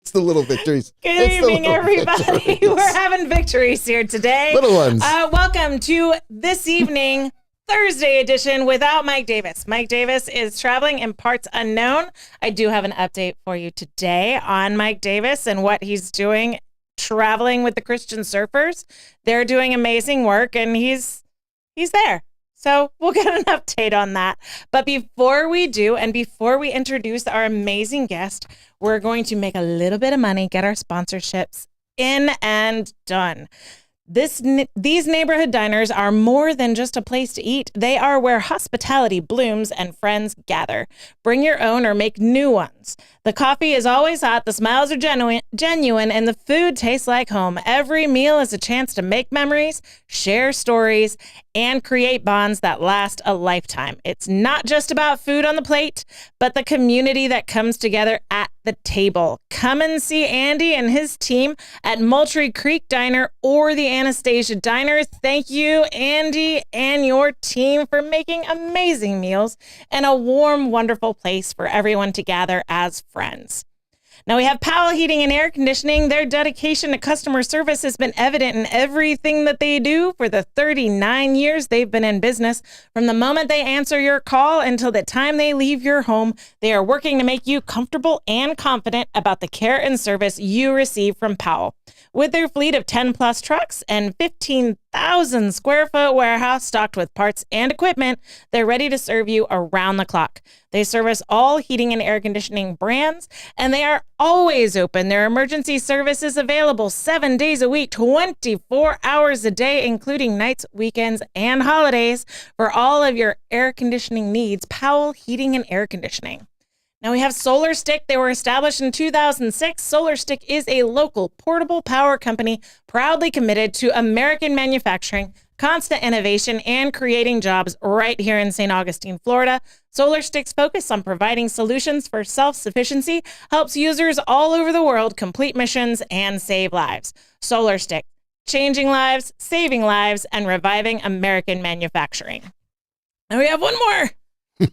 It's the little victories. Good evening, everybody. We're having victories here today. Little ones. Welcome to this evening, Thursday edition without Mike Davis. Mike Davis is traveling in parts unknown. I do have an update for you today on Mike Davis and what he's doing traveling with the Christian Surfers. They're doing amazing work, and he's there. So we'll get an update on that. But before we do, and before we introduce our amazing guest, we're going to make a little bit of money, get our sponsorships in and done. These neighborhood diners are more than just a place to eat. They are where hospitality blooms and friends gather. Bring your own or make new ones. The coffee is always hot, the smiles are genuine, and the food tastes like home. Every meal is a chance to make memories, share stories, and create bonds that last a lifetime. It's not just about food on the plate, but the community that comes together at the table. Come and see Andy and his team at Moultrie Creek Diner or the Anastasia Diner. Thank you, Andy, and your team for making amazing meals and a warm, wonderful place for everyone to gather as friends. Now we have Powell Heating and Air Conditioning. Their dedication to customer service has been evident in everything that they do for the 39 years they've been in business. From the moment they answer your call until the time they leave your home, they are working to make you comfortable and confident about the care and service you receive from Powell. With their fleet of 10 plus trucks and 15,000 square foot warehouse stocked with parts and equipment, they're ready to serve you around the clock. They service all heating and air conditioning brands, and they are always open. Their emergency service is available 7 days a week, 24 hours a day, including nights, weekends, and holidays. For all of your air conditioning needs, Powell Heating and Air Conditioning. Now we have Solar Stick. They were established in 2006. Solar Stick is a local portable power company proudly committed to American manufacturing, constant innovation, and creating jobs right here in St. Augustine, Florida. Solar Stick's focus on providing solutions for self-sufficiency helps users all over the world complete missions and save lives. Solar Stick, changing lives, saving lives, and reviving American manufacturing. And we have one more.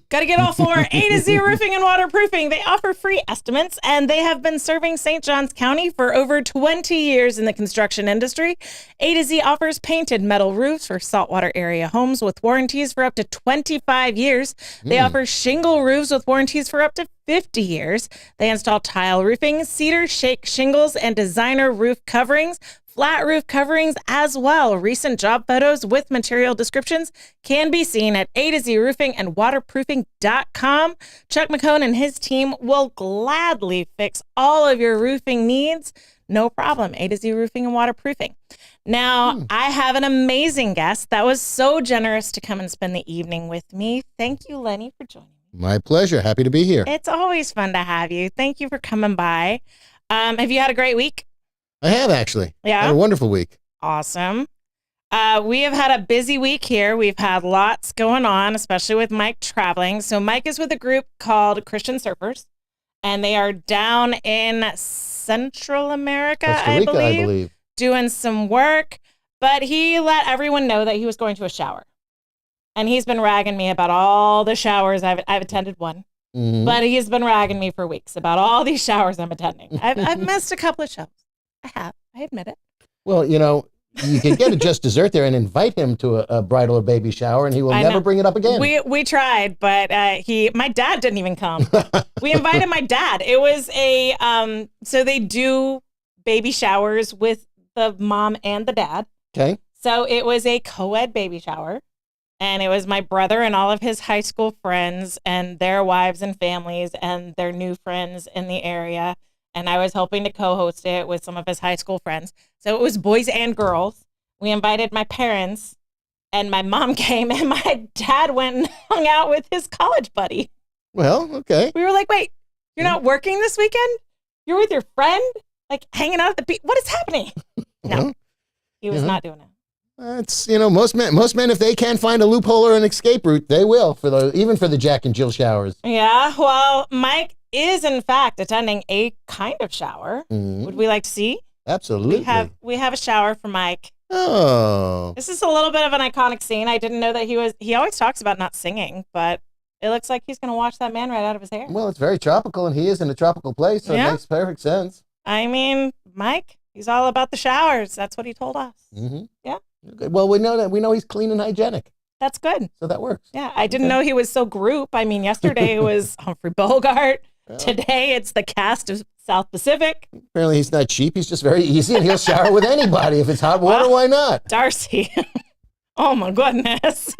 Got to get all four. A to Z Roofing and Waterproofing. They offer free estimates, and they have been serving St. Johns County for over 20 years in the construction industry. A to Z offers painted metal roofs for saltwater area homes with warranties for up to 25 years. They offer shingle roofs with warranties for up to 50 years. They install tile roofing, cedar shake shingles, and designer roof coverings. Flat roof coverings as well. Recent job photos with material descriptions can be seen at A to Z Roofing and Waterproofing.com. Chuck McCone and his team will gladly fix all of your roofing needs. No problem. A to Z Roofing and Waterproofing. Now, I have an amazing guest that was so generous to come and spend the evening with me. Thank you, Lenny, for joining me. My pleasure. Happy to be here. It's always fun to have you. Thank you for coming by. Have you had a great week? I have, actually. Yeah. Had a wonderful week. Awesome. We have had a busy week here. We've had lots going on, especially with Mike traveling. So Mike is with a group called Christian Surfers, and they are down in Central America, Costa Rica, I believe, doing some work. But he let everyone know that he was going to a shower. And he's been ragging me about all the showers. I've attended one. But he's been ragging me for weeks about all these showers I'm attending. I've missed a couple of shows. I admit it. Well, you know, you can get a Just Dessert there and invite him to a bridal or baby shower, and he will never bring it up again. We tried, but my dad didn't even come. We invited my dad. It was so they do baby showers with the mom and the dad. Okay. So it was a co-ed baby shower, and it was my brother and all of his high school friends and their wives and families and their new friends in the area. And I was helping to co-host it with some of his high school friends. So it was boys and girls. We invited my parents, and my mom came, and my dad went and hung out with his college buddy. Well, okay. We were like, wait, you're not working this weekend? You're with your friend? Like hanging out at the beach? What is happening? No, he was not doing it. It's, you know, most men, if they can find a loophole or an escape route, they will, even for the Jack and Jill showers. Yeah, well, Mike is in fact attending a kind of shower. Would we like to see? Absolutely. We have a shower for Mike. Oh. This is a little bit of an iconic scene. I didn't know that he always talks about not singing, but it looks like he's going to wash that man right out of his hair. Well, it's very tropical, and he is in a tropical place, so it makes perfect sense. I mean, Mike, he's all about the showers. That's what he told us. Mm-hmm. Yeah. Okay. Well, we know that. We know he's clean and hygienic. That's good. So that works. Yeah. I didn't know he was so group. I mean, yesterday it was Humphrey Bogart. Well, Today it's the cast of South Pacific. apparently he's not cheap. He's just very easy and he'll shower with anybody. If it's hot water, why not? Darcy. Oh my goodness.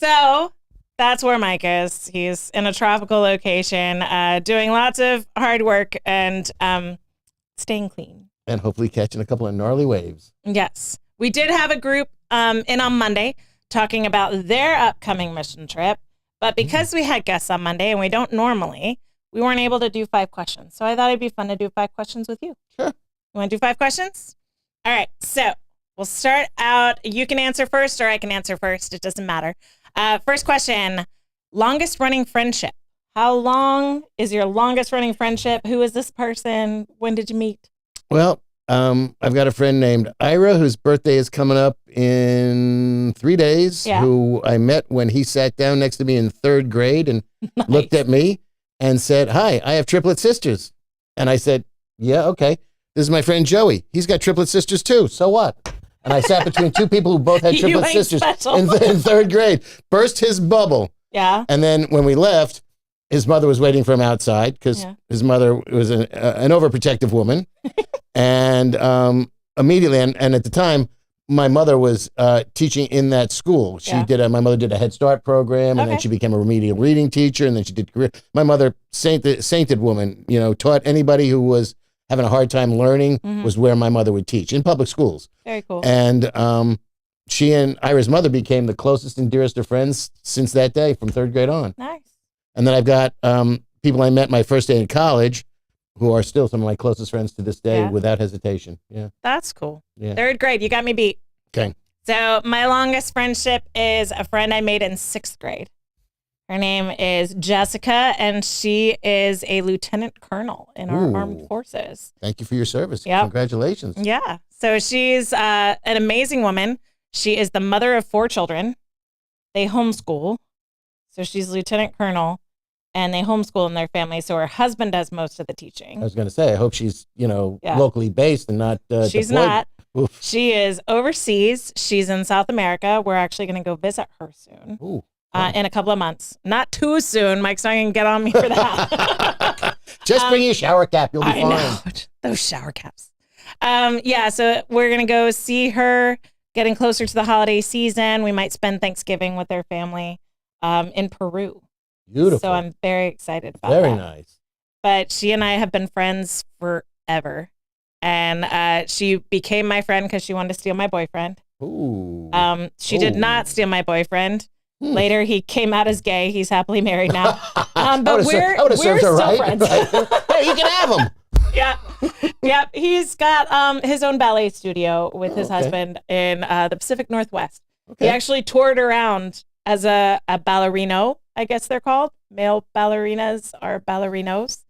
So that's where Mike is. He's in a tropical location, doing lots of hard work and staying clean. And hopefully catching a couple of gnarly waves. Yes. We did have a group in on Monday talking about their upcoming mission trip. But because we had guests on Monday and we don't normally, we weren't able to do 5 questions. So I thought it'd be fun to do 5 questions with you. Sure. You want to do 5 questions? All right. So we'll start out. You can answer first or I can answer first. It doesn't matter. First question, longest running friendship. How long is your longest running friendship? Who is this person? When did you meet? Well, I've got a friend named Ira whose birthday is coming up in 3 days, Yeah. who I met when he sat down next to me in 3rd grade and looked at me and said, "Hi, I have triplet sisters." And I said, "Yeah, okay. This is my friend Joey. He's got triplet sisters too. So what?" And I sat between 2 people who both had You triplet ain't sisters special. in 3rd grade. Burst his bubble. Yeah. And then when we left, his mother was waiting for him outside because his mother was an overprotective woman. And immediately, and at the time, my mother was teaching in that school. She my mother did a Head Start program, and then she became a remedial reading teacher, and then she did career. My mother, sainted woman, taught anybody who was having a hard time learning was where my mother would teach, in public schools. Very cool. And she and Ira's mother became the closest and dearest of friends since that day, from 3rd grade on. Nice. And then I've got people I met my first day in college who are still some of my closest friends to this day without hesitation. Yeah. That's cool. Yeah. 3rd grade, you got me beat. Okay. So my longest friendship is a friend I made in 6th grade. Her name is Jessica, and she is a lieutenant colonel in our armed forces. Thank you for your service. Yep. Congratulations. Yeah. So she's an amazing woman. She is the mother of 4 children. They homeschool. So she's lieutenant colonel, and they homeschool in their family. So her husband does most of the teaching. I was going to say, I hope she's, locally based and not She's deployed. not. Oof. She is overseas. She's in South America. We're actually going to go visit her soon. Ooh. In a couple of months. Not too soon. Mike's not going to get on me for that. Just bring your shower cap. You'll be fine. know. Those shower caps. So we're going to go see her, getting closer to the holiday season. We might spend Thanksgiving with their family in Peru. Beautiful. So I'm very excited about Very that. nice. But she and I have been friends forever. And she became my friend because she wanted to steal my boyfriend. Ooh. She did not steal my boyfriend. Later, he came out as gay. He's happily married now. But we're still right. friends. Hey, you can have him. Yeah. He's got his own ballet studio with his husband in the Pacific Northwest. Okay. He actually toured around as a ballerino, I guess they're called. Male ballerinas are ballerinos.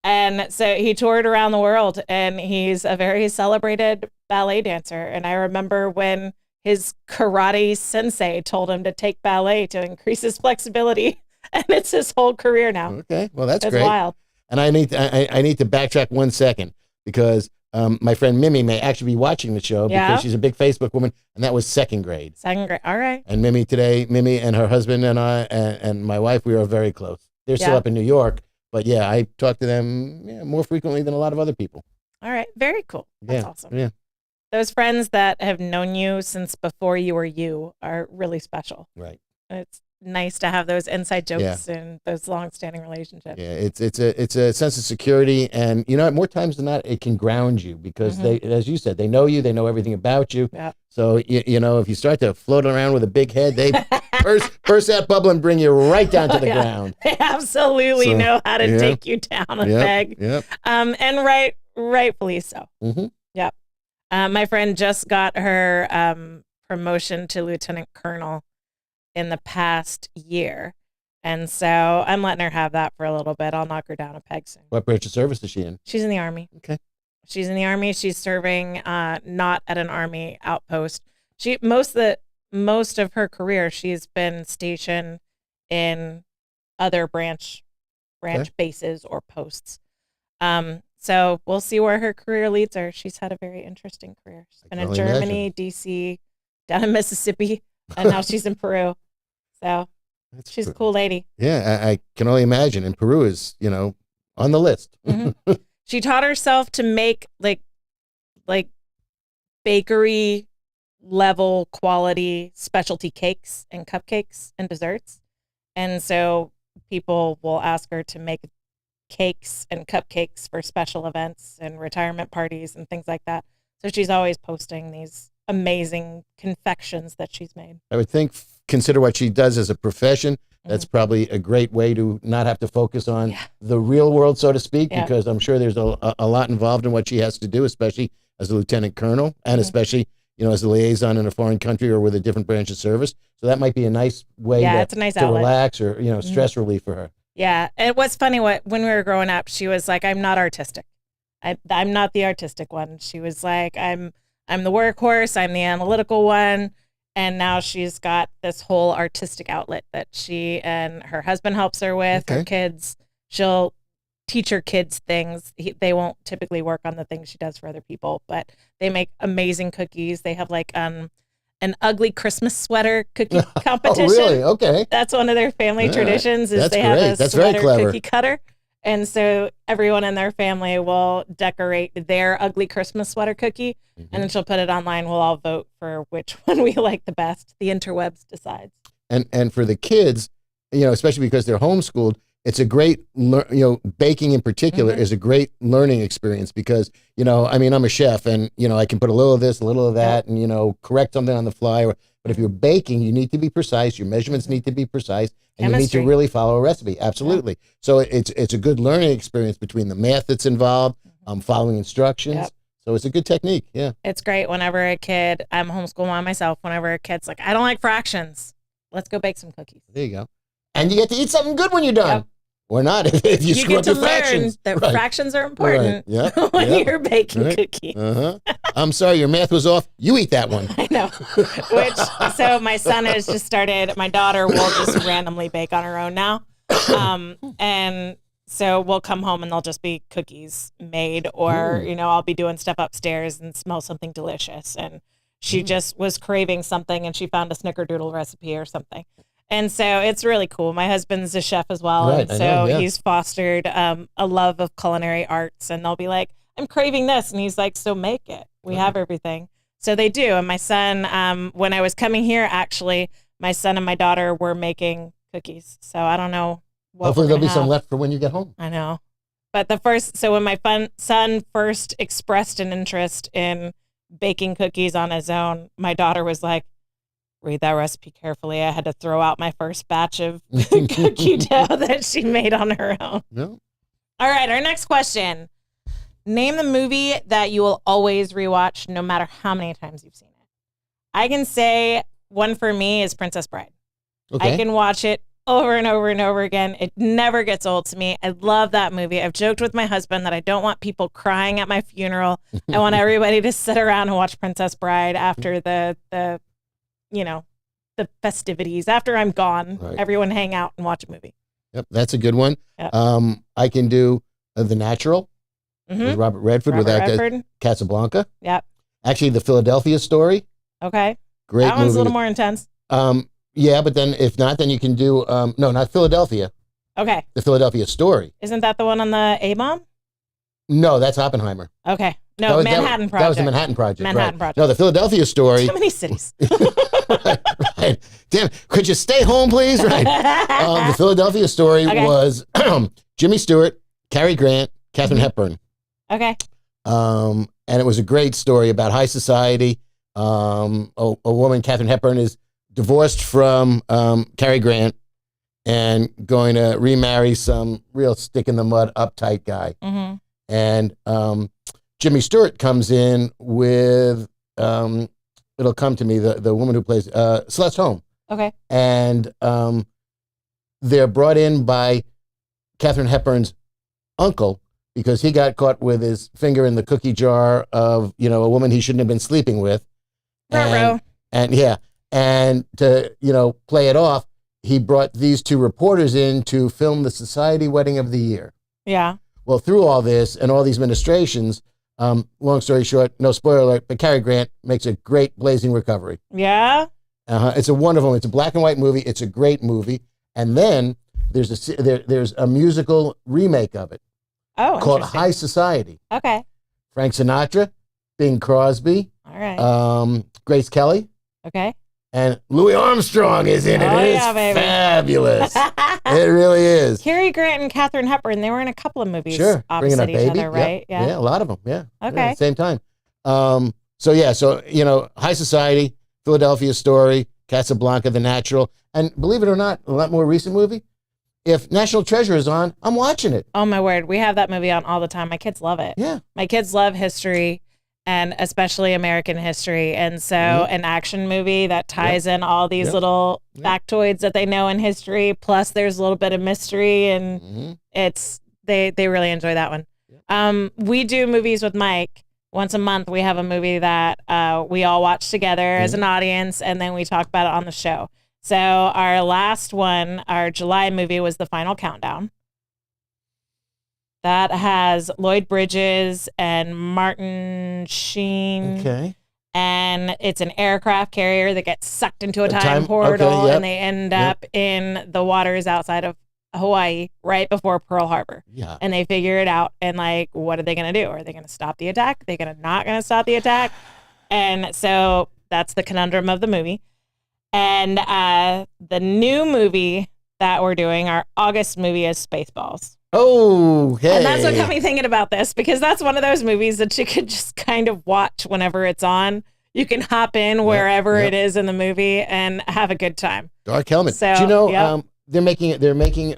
And so he toured around the world, and he's a very celebrated ballet dancer. And I remember when his karate sensei told him to take ballet to increase his flexibility, and it's his whole career now. Okay, well, that's It's great. wild. And I need to backtrack 1 second because my friend Mimi may actually be watching the show because she's a big Facebook woman, and that was 2nd grade. 2nd grade. All right. And Mimi and her husband and I and my wife, we are very close. They're still up in New York, but I talk to them more frequently than a lot of other people. All right. Very cool. That's awesome. Yeah. Those friends that have known you since before you were you are really special. Right. It's nice to have those inside jokes and those long-standing relationships. Yeah, it's a sense of security, and more times than not, it can ground you because they, as you said, they know you, they know everything about you. Yeah. So if you start to float around with a big head, they burst that bubble and bring you right down to the ground. They absolutely know how to take you down a peg. Yep. And rightfully so. Mm-hmm. Yep. My friend just got her promotion to lieutenant colonel in the past year. And so I'm letting her have that for a little bit. I'll knock her down a peg soon. What branch of service is she in? She's in the Army. Okay. She's in the Army. She's serving not at an Army outpost. She most of her career she's been stationed in other branch bases or posts. So we'll see where her career leads her. She's had a very interesting career. She's been in Germany, DC, down in Mississippi, and now she's in Peru. So she's a cool lady. Yeah, I can only imagine. And Peru is, on the list. Mm-hmm. She taught herself to make like bakery level quality specialty cakes and cupcakes and desserts. And so people will ask her to make cakes and cupcakes for special events and retirement parties and things like that. So she's always posting these amazing confections that she's made. I would think, consider what she does as a profession. That's probably a great way to not have to focus on the real world, so to speak, because I'm sure there's a lot involved in what she has to do, especially as a lieutenant colonel and especially, as a liaison in a foreign country or with a different branch of service. So that might be a nice way it's a nice to relax or, stress relief for her. Yeah. It was funny when we were growing up, she was like, I'm not artistic. I'm not the artistic one. She was like, I'm the workhorse. I'm the analytical one. And now she's got this whole artistic outlet that she and her husband helps her with. Her kids, she'll teach her kids things. They won't typically work on the things she does for other people, but they make amazing cookies. They have like an ugly Christmas sweater cookie competition. Oh, really? Okay. That's one of their family traditions. Is That's they great. have a That's sweater very clever. cookie cutter. And so everyone in their family will decorate their ugly Christmas sweater cookie, and then she'll put it online. We'll all vote for which one we like the best. The interwebs decides. And for the kids, especially because they're homeschooled, it's a great, baking in particular is a great learning experience because, I'm a chef and, I can put a little of this, a little of that, and, correct something on the fly. But if you're baking, you need to be precise. Your measurements need to be precise. And Chemistry. you need to really follow a recipe. Absolutely. Yeah. So it's a good learning experience between the math that's involved, following instructions. Yep. So it's a good technique. Yeah. It's great whenever a kid, I'm homeschool mom myself, whenever a kid's like, I don't like fractions. Let's go bake some cookies. There you go. And you get to eat something good when you're done. Yep. Or not if you screw up your fractions. That fractions are important when you're baking cookies. I'm sorry, your math was off. You eat that one. I know. So my son has just started, my daughter will just randomly bake on her own now. And so we'll come home and there'll just be cookies made or, I'll be doing stuff upstairs and smell something delicious. And she just was craving something and she found a snickerdoodle recipe or something. And so it's really cool. My husband's a chef as well. Right, and so he's fostered a love of culinary arts. And they'll be like, I'm craving this. And he's like, so make it. We have everything. So they do. And my son, when I was coming here, actually, my son and my daughter were making cookies. So I don't know what hopefully there'll be some left for when you get home. I know. But when my son first expressed an interest in baking cookies on his own, my daughter was like, read that recipe carefully. I had to throw out my first batch of cookie dough that she made on her own. No. All right, our next question. Name the movie that you will always rewatch no matter how many times you've seen it. I can say one for me is Princess Bride. Okay. I can watch it over and over and over again. It never gets old to me. I love that movie. I've joked with my husband that I don't want people crying at my funeral. I want everybody to sit around and watch Princess Bride after the festivities. After I'm gone, everyone hang out and watch a movie. Yep, that's a good one. Yep. I can do The Natural with Robert Redford without Casablanca. Yep. Actually, The Philadelphia Story. Okay. Great That one's a little more intense. Yeah, but then if not, then you can do, no, not Philadelphia. Okay. The Philadelphia Story. Isn't that the one on the A-bomb? No, that's Oppenheimer. Okay. No, Manhattan Project. That was the Manhattan Project. Manhattan Project. No, the Philadelphia Story. Too many cities. right. Damn, could you stay home, please? Right. The Philadelphia Story was Jimmy Stewart, Cary Grant, Katharine Hepburn. Okay. And it was a great story about high society. A woman, Katharine Hepburn, is divorced from Cary Grant and going to remarry some real stick-in-the-mud, uptight guy. Mm-hmm. And Jimmy Stewart comes in with, it'll come to me, the woman who plays Celeste Holm. Okay. And they're brought in by Katharine Hepburn's uncle because he got caught with his finger in the cookie jar of, a woman he shouldn't have been sleeping with. And to, play it off, he brought these two reporters in to film the society wedding of the year. Yeah. Well, through all this and all these ministrations, long story short, no spoiler alert, but Cary Grant makes a great blazing recovery. Yeah? It's a wonderful, it's a black and white movie. It's a great movie. And then there's a musical remake of it called High Society. Okay. Frank Sinatra, Bing Crosby, all right. Grace Kelly. Okay. And Louis Armstrong is in it. Oh, it yeah, is baby. fabulous. It really is. Cary Grant and Katharine Hepburn, they were in a couple of movies Bringing opposite Up each Baby. other, right? Yep. Yeah, a lot of them. Yeah. Okay. Yeah, at the same time. So High Society, Philadelphia Story, Casablanca, The Natural, and believe it or not, a lot more recent movie. If National Treasure is on, I'm watching it. Oh my word, we have that movie on all the time. My kids love it. Yeah. My kids love history, and especially American history. And so an action movie that ties in all these little factoids that they know in history, plus there's a little bit of mystery, and they really enjoy that one. We do movies with Mike. Once a month, we have a movie that we all watch together as an audience, and then we talk about it on the show. So our last one, our July movie, was The Final Countdown. That has Lloyd Bridges and Martin Sheen. Okay. And it's an aircraft carrier that gets sucked into a time portal, and they end up in the waters outside of Hawaii right before Pearl Harbor. Yeah. And they figure it out. And like, what are they going to do? Are they going to stop the attack? Are they not going to stop the attack? And so that's the conundrum of the movie. And the new movie that we're doing, our August movie, is Spaceballs. Oh, okay. And that's what got me thinking about this, because that's one of those movies that you could just kind of watch whenever it's on. You can hop in wherever it is in the movie and have a good time. Dark Helmet. So, do you know they're making a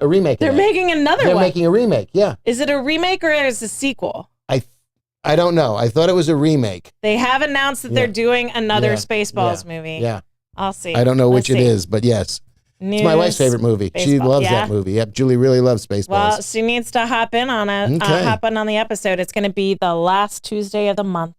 remake. They're making another one. They're making a remake. Yeah. Is it a remake or is it a sequel? I don't know. I thought it was a remake. They have announced that they're doing another Spaceballs movie. Yeah. I'll see. I don't know which it is, but yes. It's my wife's favorite movie. She loves that movie. Yep, Julie really loves Spaceballs. Well, she needs to hop in on it. Hop in on the episode. It's going to be the last Tuesday of the month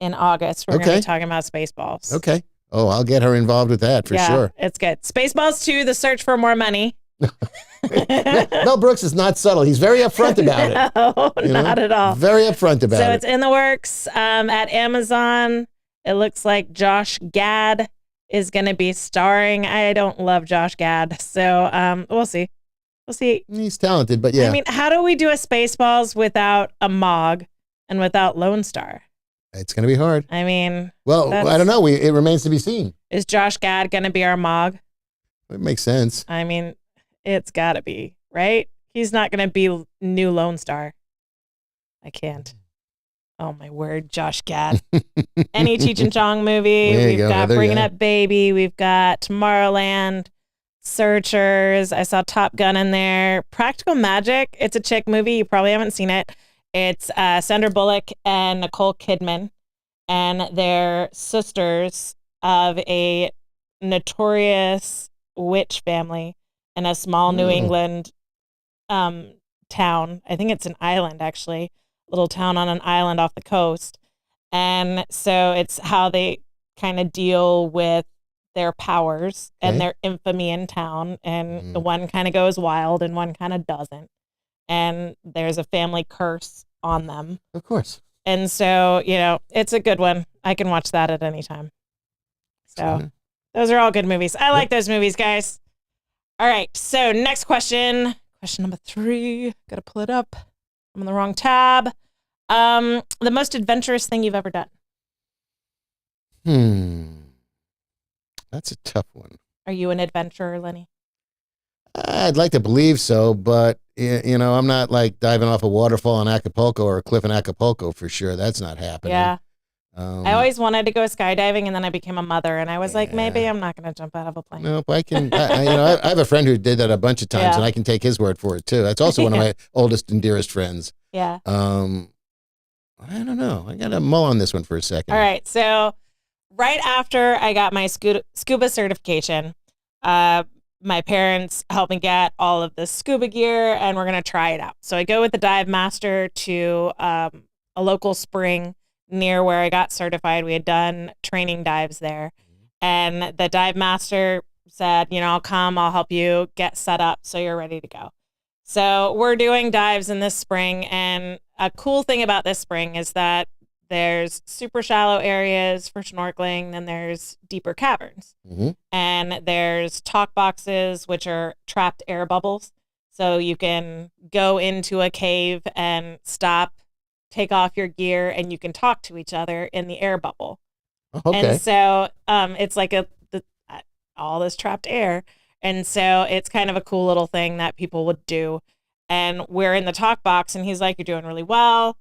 in August. We're going to be talking about Spaceballs. Okay. Oh, I'll get her involved with that for sure. It's good. Spaceballs 2, The Search for More Money. Mel Brooks is not subtle. He's very upfront about it. No, not at all. Very upfront about it. So it's in the works at Amazon. It looks like Josh Gad is going to be starring. I don't love Josh Gad, so we'll see. We'll see. He's talented, but yeah. I mean, how do we do a Spaceballs without a Mog and without Lone Star? It's going to be hard. I mean, well, I don't know. It remains to be seen. Is Josh Gad going to be our Mog? It makes sense. I mean, it's got to be, right? He's not going to be new Lone Star. I can't. Oh, my word, Josh Gad. Any Cheech and Chong movie. We've got Bringing Up Baby. We've got Tomorrowland, Searchers. I saw Top Gun in there. Practical Magic. It's a chick movie. You probably haven't seen it. It's Sandra Bullock and Nicole Kidman. And they're sisters of a notorious witch family in a small New England town. I think it's an island, actually. Little town on an island off the coast. And so it's how they kind of deal with their powers and their infamy in town. And the one kind of goes wild and one kind of doesn't. And there's a family curse on them. Of course. And so, it's a good one. I can watch that at any time. So those are all good movies. I like those movies, guys. All right. So next question. Question number 3. Got to pull it up. I'm on the wrong tab. The most adventurous thing you've ever done? That's a tough one. Are you an adventurer, Lenny? I'd like to believe so, but I'm not like diving off a waterfall in Acapulco or a cliff in Acapulco for sure. That's not happening. Yeah. I always wanted to go skydiving, and then I became a mother, and I was like, maybe I'm not going to jump out of a plane. Nope, I can. I have a friend who did that a bunch of times, and I can take his word for it too. That's also one of my oldest and dearest friends. Yeah. I don't know. I got to mull on this one for a second. All right. So right after I got my scuba certification, my parents helped me get all of the scuba gear, and we're going to try it out. So I go with the dive master to a local spring near where I got certified. We had done training dives there. And the dive master said, I'll come, I'll help you get set up so you're ready to go. So we're doing dives in this spring, and a cool thing about this spring is that there's super shallow areas for snorkeling, then there's deeper caverns. Mm-hmm. And there's talk boxes, which are trapped air bubbles. So you can go into a cave and stop, take off your gear, and you can talk to each other in the air bubble. Okay. And so it's like all this trapped air. And so it's kind of a cool little thing that people would do. And we're in the talk box, and he's like, you're doing really well.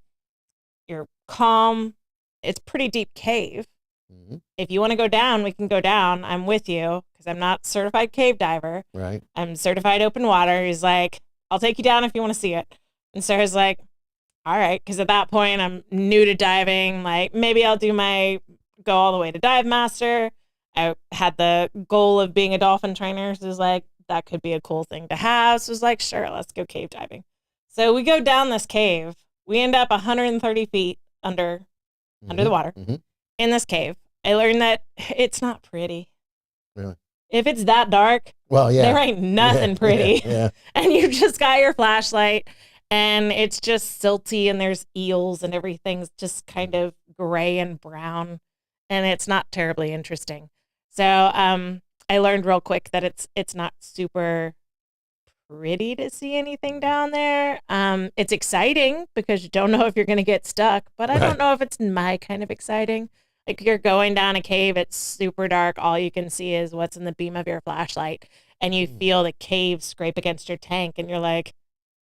You're calm. It's pretty deep cave. Mm-hmm. If you want to go down, we can go down. I'm with you because I'm not certified cave diver. Right. I'm certified open water. He's like, I'll take you down if you want to see it. And Sarah's like, all right. Because at that point, I'm new to diving. Like, maybe I'll go all the way to dive master. I had the goal of being a dolphin trainer. So it was like, that could be a cool thing to have. So it was like, sure, let's go cave diving. So we go down this cave. We end up 130 feet under the water in this cave. I learned that it's not pretty. Really? If it's that dark, well, yeah, there ain't nothing pretty. Yeah. And you just got your flashlight, and it's just silty, and there's eels, and everything's just kind of gray and brown, and it's not terribly interesting. So I learned real quick that it's not super pretty to see anything down there. It's exciting because you don't know if you're going to get stuck, but I don't know if it's my kind of exciting. Like, you're going down a cave, it's super dark. All you can see is what's in the beam of your flashlight, and you feel the cave scrape against your tank, and you're like,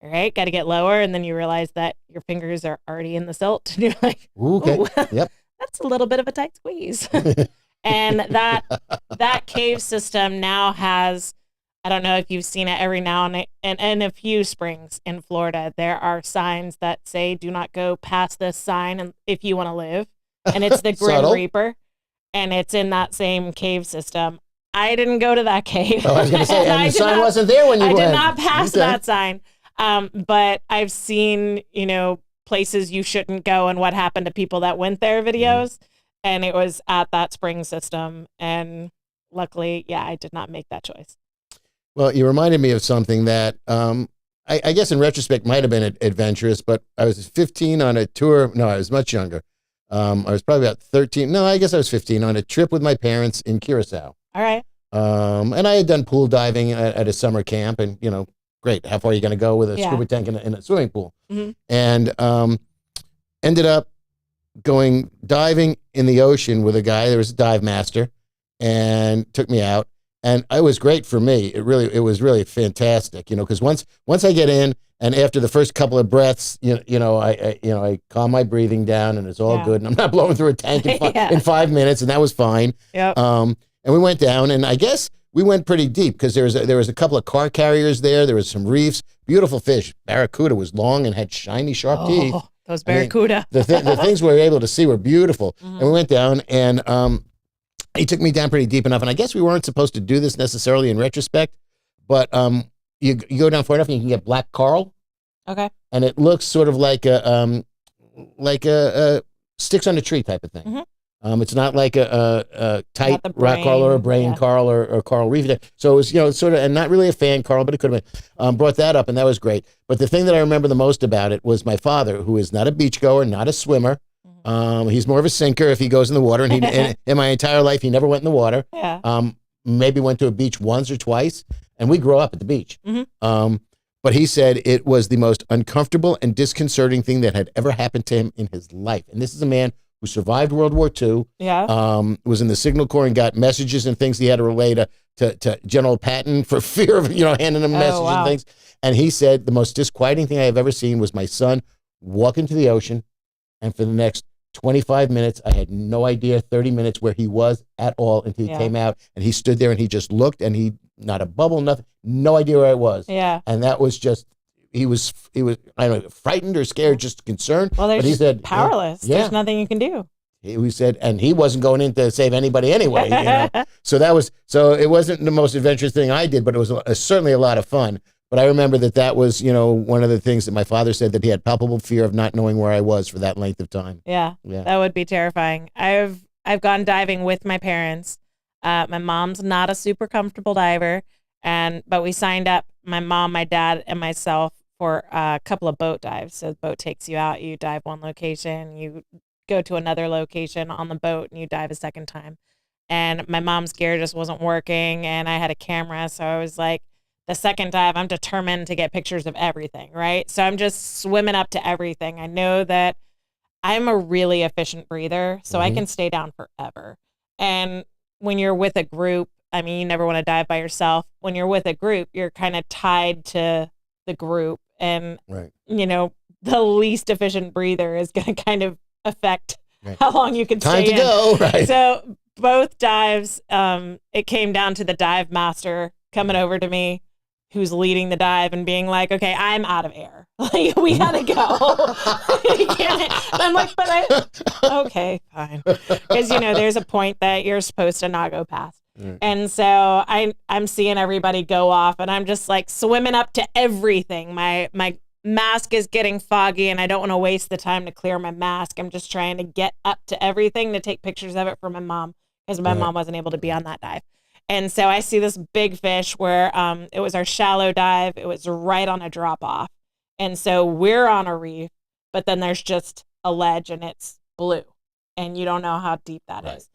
all right, got to get lower. And then you realize that your fingers are already in the silt, and you're like, okay, yep, that's a little bit of a tight squeeze. And that cave system now has, I don't know if you've seen it, every now and a few springs in Florida, there are signs that say, do not go past this sign and if you want to live. And it's the Grim Reaper, and it's in that same cave system. I didn't go to that cave. I was going to say, and the sign wasn't there when you went. I did not pass that sign. But I've seen, places you shouldn't go and what happened to people that went there videos. And it was at that spring system. And luckily, I did not make that choice. Well, you reminded me of something that I guess in retrospect might have been adventurous, but I was 15 on a tour. No, I was much younger. I was probably about 13. No, I guess I was 15 on a trip with my parents in Curacao. All right. And I had done pool diving at a summer camp, and, great. How far are you going to go with a scuba tank in a swimming pool? Mm-hmm. And ended up going diving in the ocean with a guy. There was a dive master, and took me out. And it was great for me. It was really fantastic, because once I get in, and after the first couple of breaths, I calm my breathing down, and it's all good, and I'm not blowing through a tank in 5 minutes, and that was fine. Yep. And we went down, and I guess we went pretty deep because there was a couple of car carriers there. There was some reefs, beautiful fish. Barracuda was long and had shiny, sharp teeth. Those barracuda. The things we were able to see were beautiful. Mm-hmm. And we went down, and he took me down pretty deep enough, and I guess we weren't supposed to do this necessarily in retrospect, but you go down far enough and you can get black coral. Okay. And it looks sort of like a sticks on a tree type of thing. Mm-hmm. It's not like a tight rock coral or a brain coral or coral reef. So it was sort of, and not really a fan coral, but it could have been. Brought that up, and that was great. But the thing that I remember the most about it was my father, who is not a beachgoer, not a swimmer. He's more of a sinker if he goes in the water, and in my entire life, he never went in the water. Yeah. Maybe went to a beach once or twice, and we grew up at the beach. Mm-hmm. But he said it was the most uncomfortable and disconcerting thing that had ever happened to him in his life. And this is a man who survived World War II, was in the Signal Corps and got messages and things he had to relay to General Patton for fear of, handing him messages and things. And he said the most disquieting thing I have ever seen was my son walk into the ocean, and for the next 25 minutes, I had no idea, 30 minutes, where he was at all until he came out, and he stood there and he just looked, and not a bubble, nothing, no idea where I was. Yeah. And that was just, he was, I don't know, frightened or scared, just concerned. Well, but he said, powerless. There's nothing you can do. He said, and he wasn't going in to save anybody anyway. So it wasn't the most adventurous thing I did, but it was certainly a lot of fun. But I remember that was, one of the things that my father said, that he had palpable fear of not knowing where I was for that length of time. Yeah. That would be terrifying. I've gone diving with my parents. My mom's not a super comfortable diver, but we signed up, my mom, my dad, and myself, for a couple of boat dives. So the boat takes you out, you dive one location, you go to another location on the boat, and you dive a second time. And my mom's gear just wasn't working, and I had a camera, so I was like, the second dive, I'm determined to get pictures of everything, right? So I'm just swimming up to everything. I know that I'm a really efficient breather, so I can stay down forever. And when you're with a group, I mean, you never want to dive by yourself. When you're with a group, you're kind of tied to the group, and you know, the least efficient breather is going to kind of affect how long you can stay in. Time to go, right? So both dives, it came down to the dive master coming over to me, who's leading the dive and being like, okay, I'm out of air. Like, we gotta go. I'm like, okay, fine. Because, you know, there's a point that you're supposed to not go past. And so I'm seeing everybody go off, and I'm just like swimming up to everything. My mask is getting foggy, and I don't want to waste the time to clear my mask. I'm just trying to get up to everything to take pictures of it for my mom, because my mom wasn't able to be on that dive. And so I see this big fish where it was our shallow dive. It was right on a drop off. And so we're on a reef, but then there's just a ledge and it's blue, and you don't know how deep that is.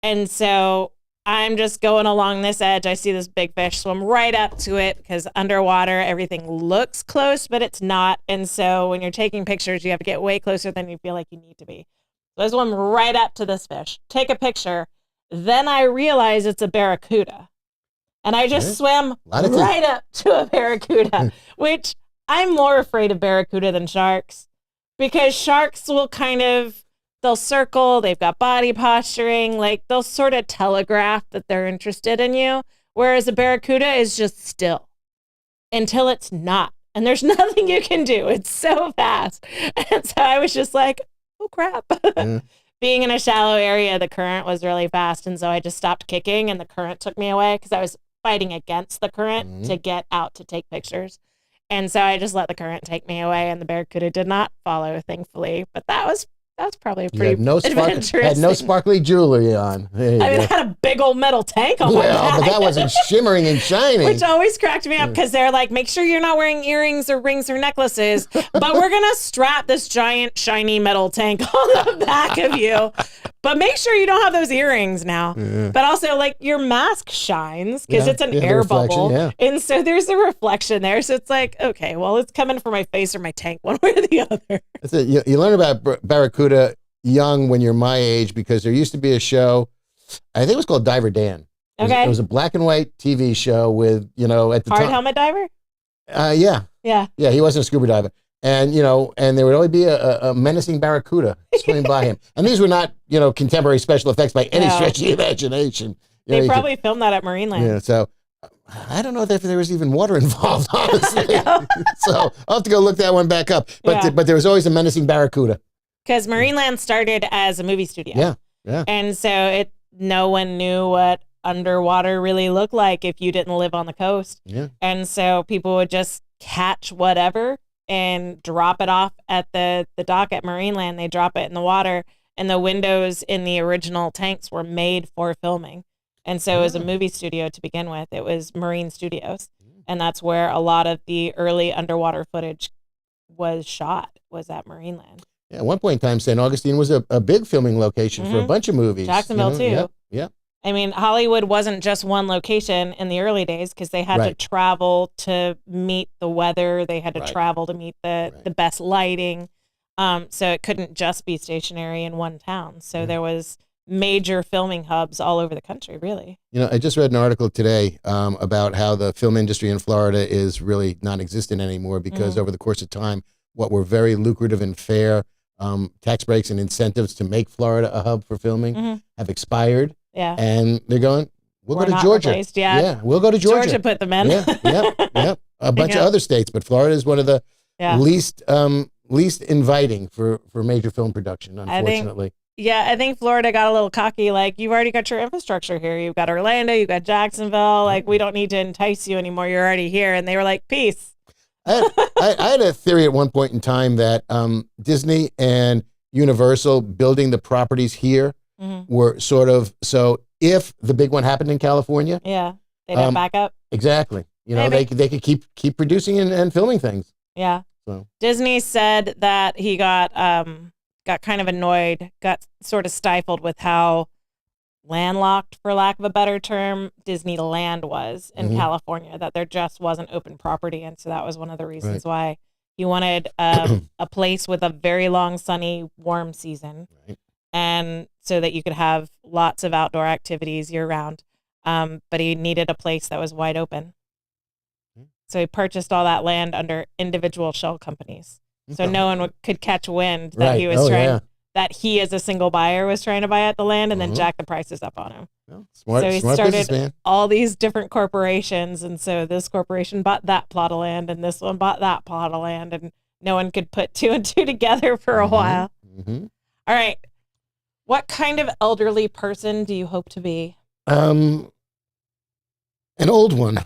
And so I'm just going along this edge. I see this big fish, swim right up to it, because underwater, everything looks close, but it's not. And so when you're taking pictures, you have to get way closer than you feel like you need to be. So I swim right up to this fish, take a picture. Then I realize it's a barracuda. And I just swam right up to a barracuda, which I'm more afraid of barracuda than sharks, because sharks will they'll circle, they've got body posturing, like they'll sort of telegraph that they're interested in you, whereas a barracuda is just still until it's not. And there's nothing you can do. It's so fast. And so I was just like, oh, crap. Being in a shallow area, the current was really fast. And so I just stopped kicking, and the current took me away, because I was fighting against the current to get out to take pictures. And so I just let the current take me away, and the barracuda did not follow, thankfully. But that's probably a pretty adventurous had no sparkly jewelry on. I had a big old metal tank on my back. But that wasn't shimmering and shining. Which always cracked me up, because they're like, make sure you're not wearing earrings or rings or necklaces, but we're going to strap this giant shiny metal tank on the back of you. But make sure you don't have those earrings now. But also, like, your mask shines, because it's an air bubble. And so there's a reflection there. So it's like, okay, well, it's coming for my face or my tank, one way or the other. That's it. You learn about barracuda young when you're my age, because there used to be a show, I think it was called Diver Dan. It was a black and white TV show with, you know, at the time. Hard helmet diver? Yeah, he wasn't a scuba diver. And, you know, and there would always be a menacing barracuda swimming by him. And these were not, you know, contemporary special effects by any stretch of the imagination. They probably filmed that at Marineland. Yeah, so I don't know if there was even water involved, honestly. So I'll have to go look that one back up. But there was always a menacing barracuda. Because Marineland started as a movie studio. Yeah. And so no one knew what underwater really looked like if you didn't live on the coast. Yeah. And so people would just catch whatever and drop it off at the dock at Marineland. They drop it in the water, and the windows in the original tanks were made for filming. And so it was a movie studio to begin with. It was Marine Studios. And that's where a lot of the early underwater footage was shot, was at Marineland. Yeah, at one point in time, St. Augustine was a big filming location for a bunch of movies. Jacksonville, too. Yeah. I mean, Hollywood wasn't just one location in the early days, because they had to travel to meet the weather. They had to travel to meet the best lighting. So it couldn't just be stationary in one town. So there was major filming hubs all over the country, really. You know, I just read an article today about how the film industry in Florida is really non-existent anymore, because over the course of time, what were very lucrative and fair tax breaks and incentives to make Florida a hub for filming have expired. Yeah. And they're going, we'll go to Georgia. Replaced, yeah, we'll go to Georgia. Georgia put them in. Yeah. A bunch of other states, but Florida is one of the least inviting for major film production, unfortunately. I think Florida got a little cocky. Like, you've already got your infrastructure here. You've got Orlando, you've got Jacksonville. Like, we don't need to entice you anymore. You're already here. And they were like, peace. I had a theory at one point in time that Disney and Universal building the properties here were sort of, so if the big one happened in California, they'd have backup. Exactly. You know, they could keep producing and filming things. Yeah. So Disney said that he got kind of annoyed, got sort of stifled with how landlocked, for lack of a better term, Disneyland was in California, that there just wasn't open property. And so that was one of the reasons why he wanted a place with a very long, sunny, warm season. Right. And so that you could have lots of outdoor activities year round. But he needed a place that was wide open. So he purchased all that land under individual shell companies. So no one could catch wind that he was that he as a single buyer was trying to buy out the land and then jack the prices up on him. Well, so he smart started businessman. all these different corporations. And so this corporation bought that plot of land and this one bought that plot of land. And no one could put two and two together for a while. All right. What kind of elderly person do you hope to be? An old one.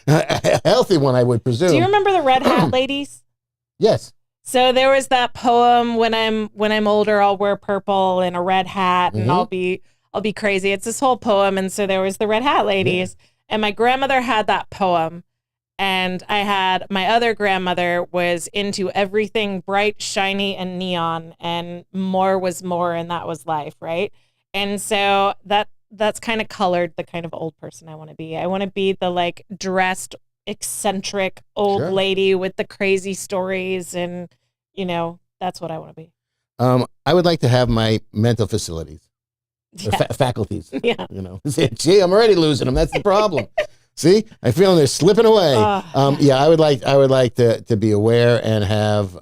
A healthy one, I would presume. Do you remember the Red Hat ladies? Yes. So there was that poem, when I'm older, I'll wear purple and a red hat and I'll be crazy. It's this whole poem. And so there was the Red Hat ladies and my grandmother had that poem. And I had my other grandmother was into everything bright, shiny, and neon, and more was more, and that was life, right? And so that's kind of colored the kind of old person I want to be. I want to be the like dressed, eccentric old lady with the crazy stories, and that's what I want to be. I would like to have my mental facilities, or faculties. Yeah. Gee, I'm already losing them. That's the problem. See, I feel they're slipping away. I would like to be aware and have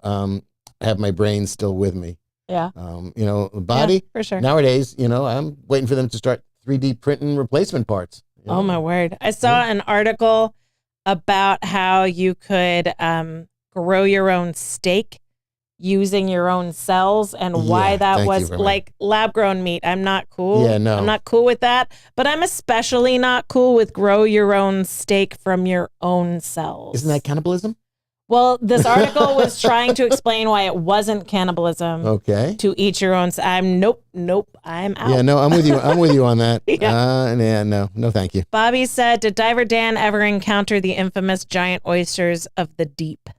my brain still with me. Yeah. The body. For sure. Nowadays, I'm waiting for them to start 3D printing replacement parts. Oh my word! I saw an article about how you could grow your own steak using your own cells, and why that was like lab-grown meat. I'm not cool. Yeah, no. I'm not cool with that. But I'm especially not cool with grow your own steak from your own cells. Isn't that cannibalism? Well, this article was trying to explain why it wasn't cannibalism. Okay. To eat your own. Nope. I'm out. Yeah, no, I'm with you. I'm with you on that. No, thank you. Bobby said, did Diver Dan ever encounter the infamous giant oysters of the deep?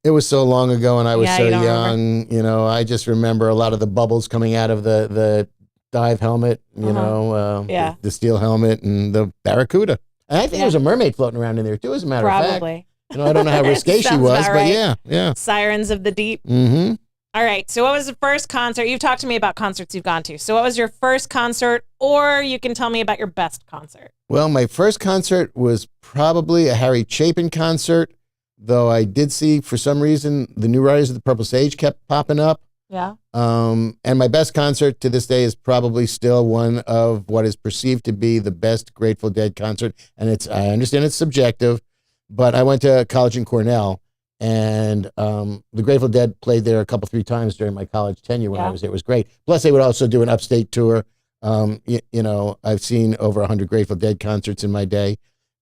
It was so long ago, and I was so young. Remember? I just remember a lot of the bubbles coming out of the dive helmet. The steel helmet and the barracuda. And I think there was a mermaid floating around in there too. As a matter of fact, probably. I don't know how risque she was, but yeah. Sirens of the deep. Mm-hmm. All right. So, what was the first concert? You've talked to me about concerts you've gone to. So, what was your first concert, or you can tell me about your best concert? Well, my first concert was probably a Harry Chapin concert. Though I did see, for some reason, the New Riders of the Purple Sage kept popping up. Yeah. And my best concert to this day is probably still one of what is perceived to be the best Grateful Dead concert. And I understand it's subjective, but I went to college in Cornell, and the Grateful Dead played there a couple, 3 times during my college tenure when I was there. It was great. Plus, they would also do an upstate tour. I've seen over 100 Grateful Dead concerts in my day.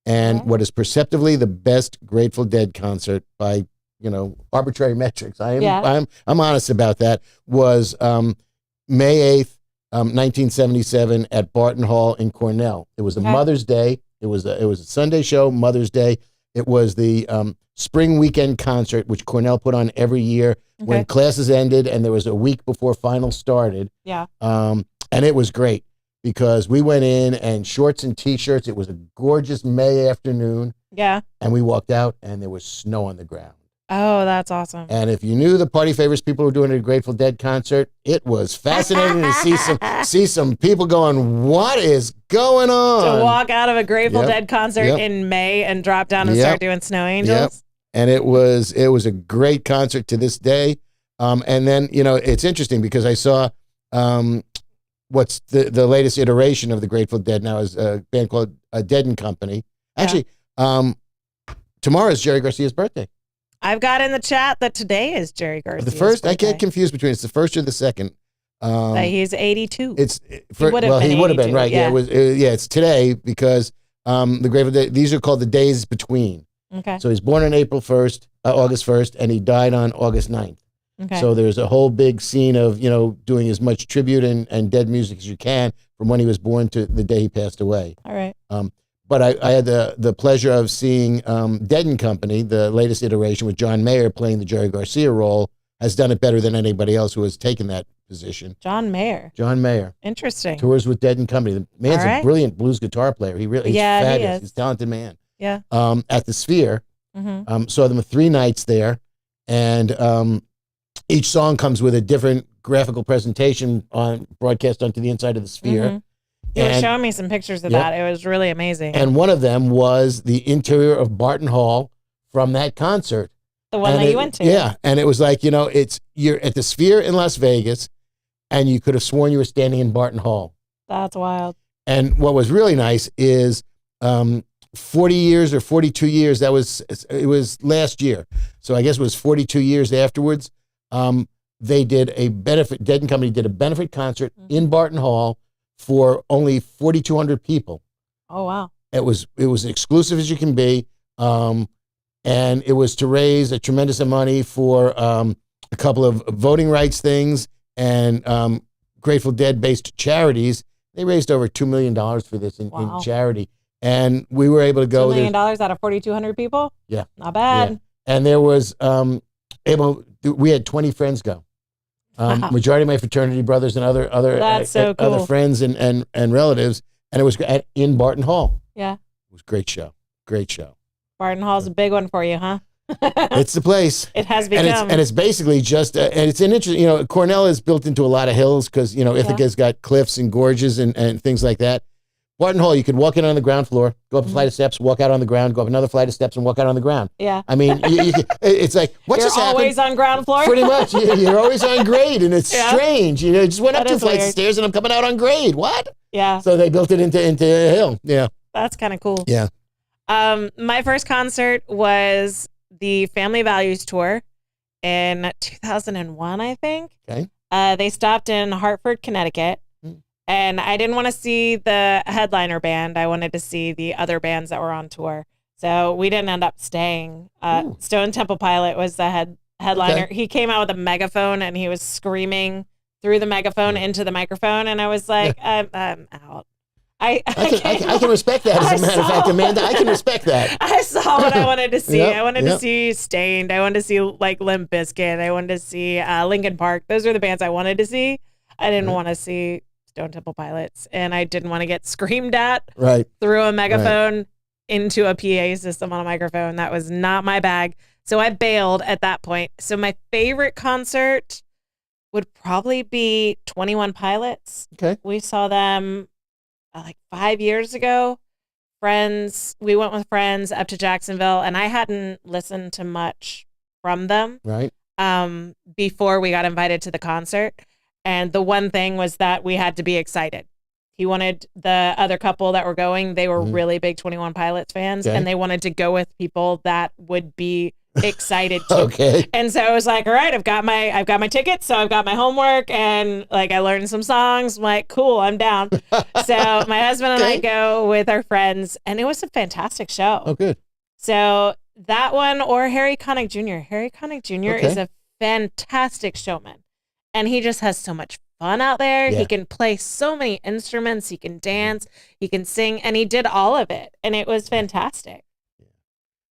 And what is perceptively the best Grateful Dead concert by, arbitrary metrics, I'm honest about that, was May 8th, 1977 at Barton Hall in Cornell. It was a Mother's Day. It was a Sunday show, Mother's Day. It was the spring weekend concert, which Cornell put on every year when classes ended and there was a week before finals started. Yeah. And it was great, because we went in and shorts and T-shirts. It was a gorgeous May afternoon. Yeah. And we walked out, and there was snow on the ground. Oh, that's awesome. And if you knew the Party Favors people were doing a Grateful Dead concert, it was fascinating to see some people going, what is going on? To walk out of a Grateful Dead concert in May and drop down and start doing Snow Angels. Yep. And it was a great concert to this day. And then, it's interesting because I saw what's the latest iteration of the Grateful Dead now is a band called Dead and Company. Actually, tomorrow is Jerry Garcia's birthday. I've got in the chat that today is Jerry Garcia's The first, birthday. I get confused between it's the first or the second. He's 82. He would have been right. Yeah, it's today because the Grateful Dead. These are called the days between. Okay. So he's born on August 1st, and he died on August 9th. Okay. So there's a whole big scene of, doing as much tribute and Dead music as you can from when he was born to the day he passed away. All right. But I had the pleasure of seeing Dead and Company, the latest iteration with John Mayer playing the Jerry Garcia role, has done it better than anybody else who has taken that position. John Mayer. Interesting. Tours with Dead and Company. The man's a brilliant blues guitar player. He's fabulous. He is. He's a talented man. Yeah. At the Sphere. Saw them 3 nights there. And each song comes with a different graphical presentation broadcast onto the inside of the Sphere. You were showing me some pictures of that. It was really amazing. And one of them was the interior of Barton Hall from that concert. The one that you went to. Yeah. And it was like, you're at the Sphere in Las Vegas, and you could have sworn you were standing in Barton Hall. That's wild. And what was really nice is 40 years or 42 years, it was last year. So I guess it was 42 years afterwards. They did Dead and Company did a benefit concert in Barton Hall for only 4,200 people. Oh, wow. It was exclusive as you can be. And it was to raise a tremendous amount of money for a couple of voting rights things and Grateful Dead-based charities. They raised over $2 million for this in charity. And we were able to go. $2 million out of 4,200 people? Yeah. Not bad. Yeah. And there was we had 20 friends go. Majority of my fraternity brothers and other other friends and relatives, and it was in Barton Hall. Yeah, it was a great show. Barton Hall's a big one for you, huh? It's the place. It has become, and it's basically just and it's an interesting. Cornell is built into a lot of hills because Ithaca's got cliffs and gorges and things like that. Barton Hall, you could walk in on the ground floor, go up a flight of steps, walk out on the ground, go up another flight of steps, and walk out on the ground. Yeah. I mean, it's like, what just happened? You're always on ground floor? Pretty much. You're always on grade, and it's strange. Just went up 2 flights of stairs, and I'm coming out on grade. What? Yeah. So they built it into a hill. Yeah. That's kind of cool. Yeah. My first concert was the Family Values Tour in 2001, I think. Okay. They stopped in Hartford, Connecticut. And I didn't want to see the headliner band. I wanted to see the other bands that were on tour. So we didn't end up staying. Stone Temple Pilot was the headliner. Okay. He came out with a megaphone and he was screaming through the megaphone into the microphone. And I was like, I'm out. I can respect that. As a matter of fact, Amanda, I can respect that. I saw what I wanted to see. I wanted to see Stained. I wanted to see like Limp Bizkit. I wanted to see Linkin Park. Those are the bands I wanted to see. I didn't want to see Stone Temple Pilots, and I didn't want to get screamed at through a megaphone into a PA system on a microphone. That was not my bag. So I bailed at that point. So my favorite concert would probably be 21 Pilots. Okay. We saw them like 5 years ago. We went with friends up to Jacksonville, and I hadn't listened to much from them before we got invited to the concert. And the one thing was that we had to be excited. He wanted the other couple that were going, they were really big 21 Pilots fans, and they wanted to go with people that would be excited too. Okay. And so I was like, all right, I've got my tickets, so I've got my homework, and like I learned some songs. I'm like, cool, I'm down. So my husband and I go with our friends, and it was a fantastic show. Oh, good. So that one, or Harry Connick Jr. Harry Connick Jr. is a fantastic showman. And he just has so much fun out there. Yeah. He can play so many instruments. He can dance. He can sing. And he did all of it. And it was fantastic.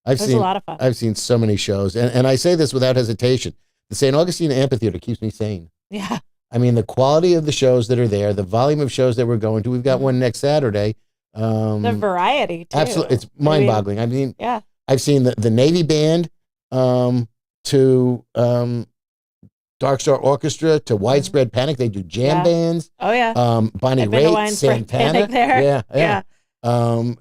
It was a lot of fun. I've seen so many shows. And I say this without hesitation. The St. Augustine Amphitheater keeps me sane. Yeah. I mean, the quality of the shows that are there, the volume of shows that we're going to. We've got one next Saturday. The variety, too. Absolutely. It's mind-boggling. I mean, yeah. I've seen the Navy Band to Dark Star Orchestra to Widespread Panic. They do jam bands. Oh yeah. Bonnie Raitt, Santana. Yeah.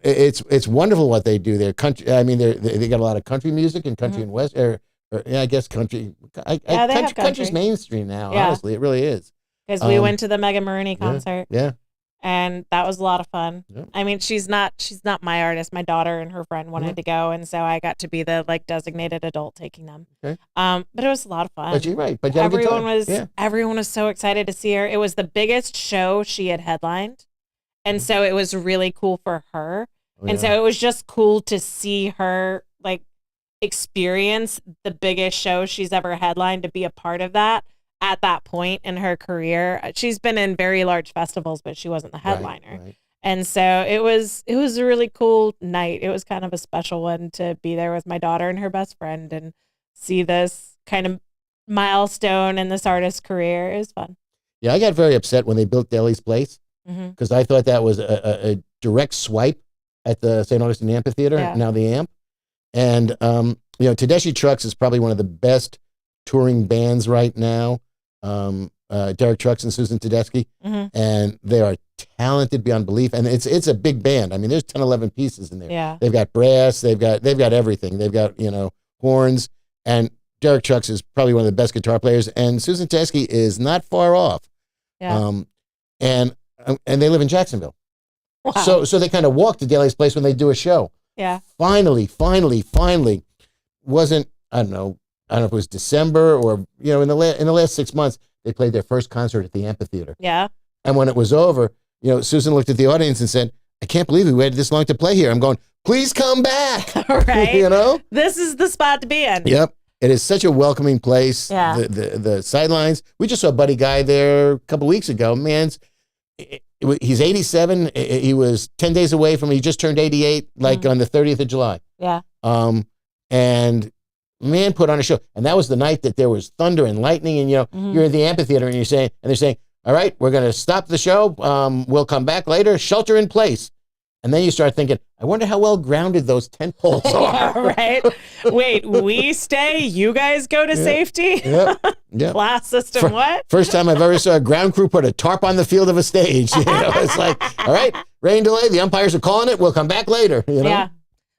It's wonderful what they do there. Country. I mean, they got a lot of country music and country and west. I guess country. Country's mainstream now. Yeah. Honestly, it really is. Because we went to the Megan Maroney concert. Yeah. And that was a lot of fun. Yep. I mean, she's not my artist. My daughter and her friend wanted to go, and so I got to be the designated adult taking them. Okay. But it was a lot of fun. But you're right. But everyone was so excited to see her. It was the biggest show she had headlined, and so it was really cool for her. And so it was just cool to see her experience the biggest show she's ever headlined, to be a part of that. At that point in her career, she's been in very large festivals, but she wasn't the headliner. Right. And so it was a really cool night. It was kind of a special one to be there with my daughter and her best friend and see this kind of milestone in this artist's career. It was fun. Yeah, I got very upset when they built Daly's Place because I thought that was a direct swipe at the St. Augustine Amphitheater, now the Amp. And, Tedeschi Trucks is probably one of the best touring bands right now. Derek Trucks and Susan Tedeschi. And they are talented beyond belief. And it's a big band. I mean, there's 10, 11 pieces in there. Yeah. They've got brass. They've got everything. They've got, horns. And Derek Trucks is probably one of the best guitar players. And Susan Tedeschi is not far off. Yeah. And they live in Jacksonville. Wow. So they kind of walk to Daly's Place when they do a show. Yeah. Finally, wasn't, I don't know if it was December or, in the last 6 months, they played their first concert at the amphitheater. Yeah. And when it was over, Susan looked at the audience and said, I can't believe we waited this long to play here. I'm going, please come back. Right. This is the spot to be in. Yep. It is such a welcoming place. Yeah. The sidelines. We just saw Buddy Guy there a couple weeks ago. He's 87. He was 10 days away from, he just turned 88, on the 30th of July. Yeah. And man put on a show. And that was the night that there was thunder and lightning. And, you're at the amphitheater and they're saying, all right, we're going to stop the show. We'll come back later. Shelter in place. And then you start thinking, I wonder how well grounded those tent poles are. Right. Wait, we stay, you guys go to safety? Yep. Class system, what? First time I've ever saw a ground crew put a tarp on the field of a stage. It's like, all right, rain delay. The umpires are calling it. We'll come back later. Yeah.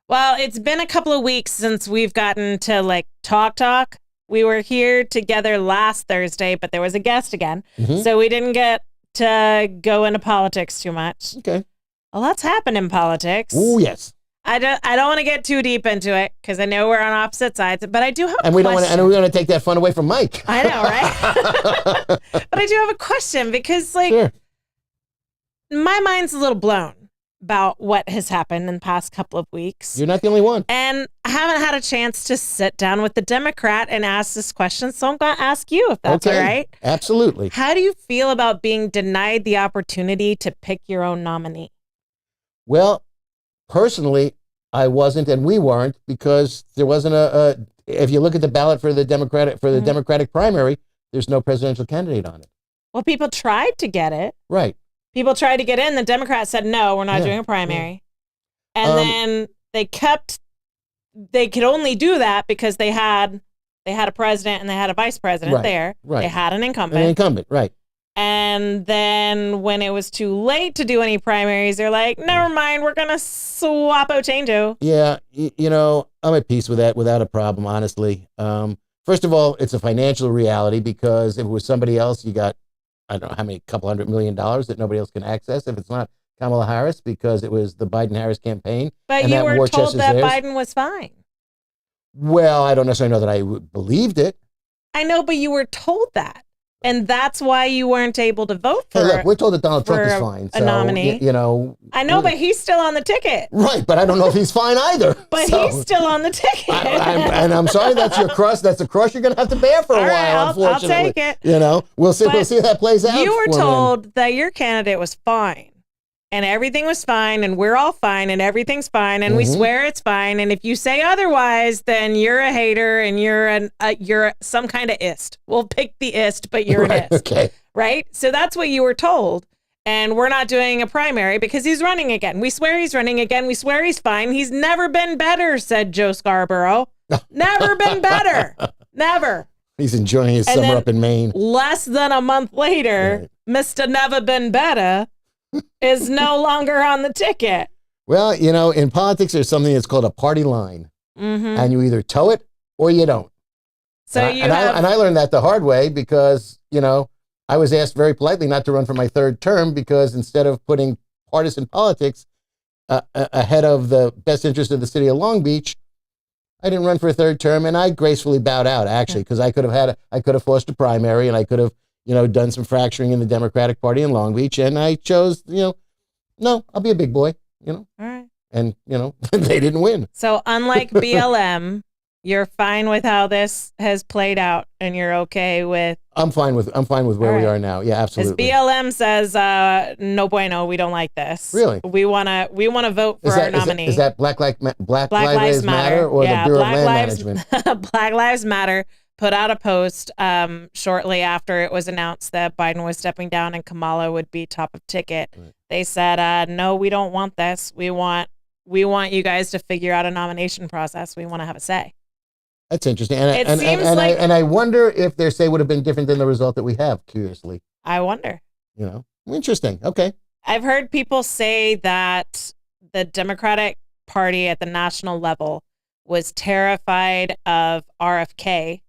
Well, it's been a couple of weeks since we've gotten to talk. We were here together last Thursday, but there was a guest again. So we didn't get to go into politics too much. Okay. A lot's happened in politics. Oh, yes. I don't want to get too deep into it because I know we're on opposite sides, but I do have a question. We don't want to take that fun away from Mike. I know, right? But I do have a question because, sure. My mind's a little blown about what has happened in the past couple of weeks. You're not the only one. And I haven't had a chance to sit down with the Democrat and ask this question, so I'm going to ask you if that's all right. Absolutely. How do you feel about being denied the opportunity to pick your own nominee? Well, personally, I wasn't, and we weren't, because there wasn't if you look at the ballot for the Democratic primary, there's no presidential candidate on it. Well, people tried to get it. Right. People tried to get in. The Democrats said, no, we're not doing a primary. Yeah. And then they could only do that because they had a president and they had a vice president there. Right. They had an incumbent. Right. And then when it was too late to do any primaries, they're like, never mind, we're going to swap-o change-o. Yeah, I'm at peace with that without a problem, honestly. First of all, it's a financial reality because if it was somebody else, you got, I don't know how many, couple $100 million that nobody else can access. If it's not Kamala Harris, because it was the Biden-Harris campaign. But you were told that Biden was fine. Well, I don't necessarily know that I believed it. I know, but you were told that. And that's why you weren't able to vote for. Hey, look, we're told that Donald Trump is fine. A nominee. I know, but he's still on the ticket. Right, but I don't know if he's fine either. But he's still on the ticket. And I'm sorry, that's your cross. That's a cross you're going to have to bear for a while, unfortunately. I'll take it. We'll see how that plays out. You were told that your candidate was fine. And everything was fine, and we're all fine, and everything's fine, and we swear it's fine. And if you say otherwise, then you're a hater, and you're some kind of ist. We'll pick the ist, but you're an ist. Okay. Right? So that's what you were told. And we're not doing a primary because he's running again. We swear he's running again. We swear he's fine. He's never been better, said Joe Scarborough. Never been better. Never. He's enjoying his summer up in Maine. Less than a month later, Mr. Never Been Better is no longer on the ticket. Well, in politics, there's something that's called a party line. And you either toe it or you don't. So I learned that the hard way because, I was asked very politely not to run for my third term because instead of putting partisan politics ahead of the best interest of the city of Long Beach, I didn't run for a third term, and I gracefully bowed out, actually, because I could have forced a primary, and I could have done some fracturing in the Democratic Party in Long Beach, and I chose, no, I'll be a big boy, All right. And, they didn't win. So unlike BLM, you're fine with how this has played out, and you're okay with I'm fine with where we are now. Yeah, absolutely. As BLM says, no bueno, we don't like this. Really? We wanna vote for our nominee. Is that Black Lives Matter or the Bureau of Land Management? Black Lives Matter put out a post shortly after it was announced that Biden was stepping down and Kamala would be top of ticket. Right. They said, no, we don't want this. We want you guys to figure out a nomination process. We want to have a say. That's interesting. And I wonder if their say would have been different than the result that we have, curiously. I wonder. Interesting. Okay. I've heard people say that the Democratic Party at the national level was terrified of RFK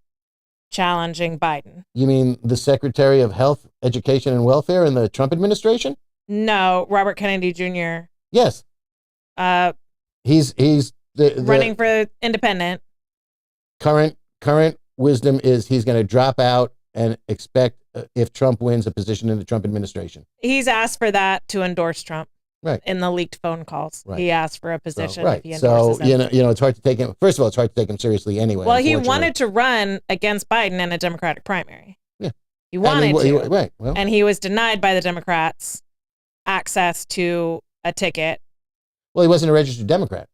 challenging Biden. You mean the Secretary of Health, Education, and Welfare in the Trump administration? No, Robert Kennedy Jr. Yes. He's running for independent. Current wisdom is he's going to drop out and expect, if Trump wins, a position in the Trump administration. He's asked for that to endorse Trump. Right. In the leaked phone calls. Right. He asked for a position. Right. If he endorses him. It's hard to take him. First of all, it's hard to take him seriously anyway. Well, he wanted to run against Biden in a Democratic primary. Yeah. He wanted to. Right. Well. And he was denied by the Democrats access to a ticket. Well, he wasn't a registered Democrat.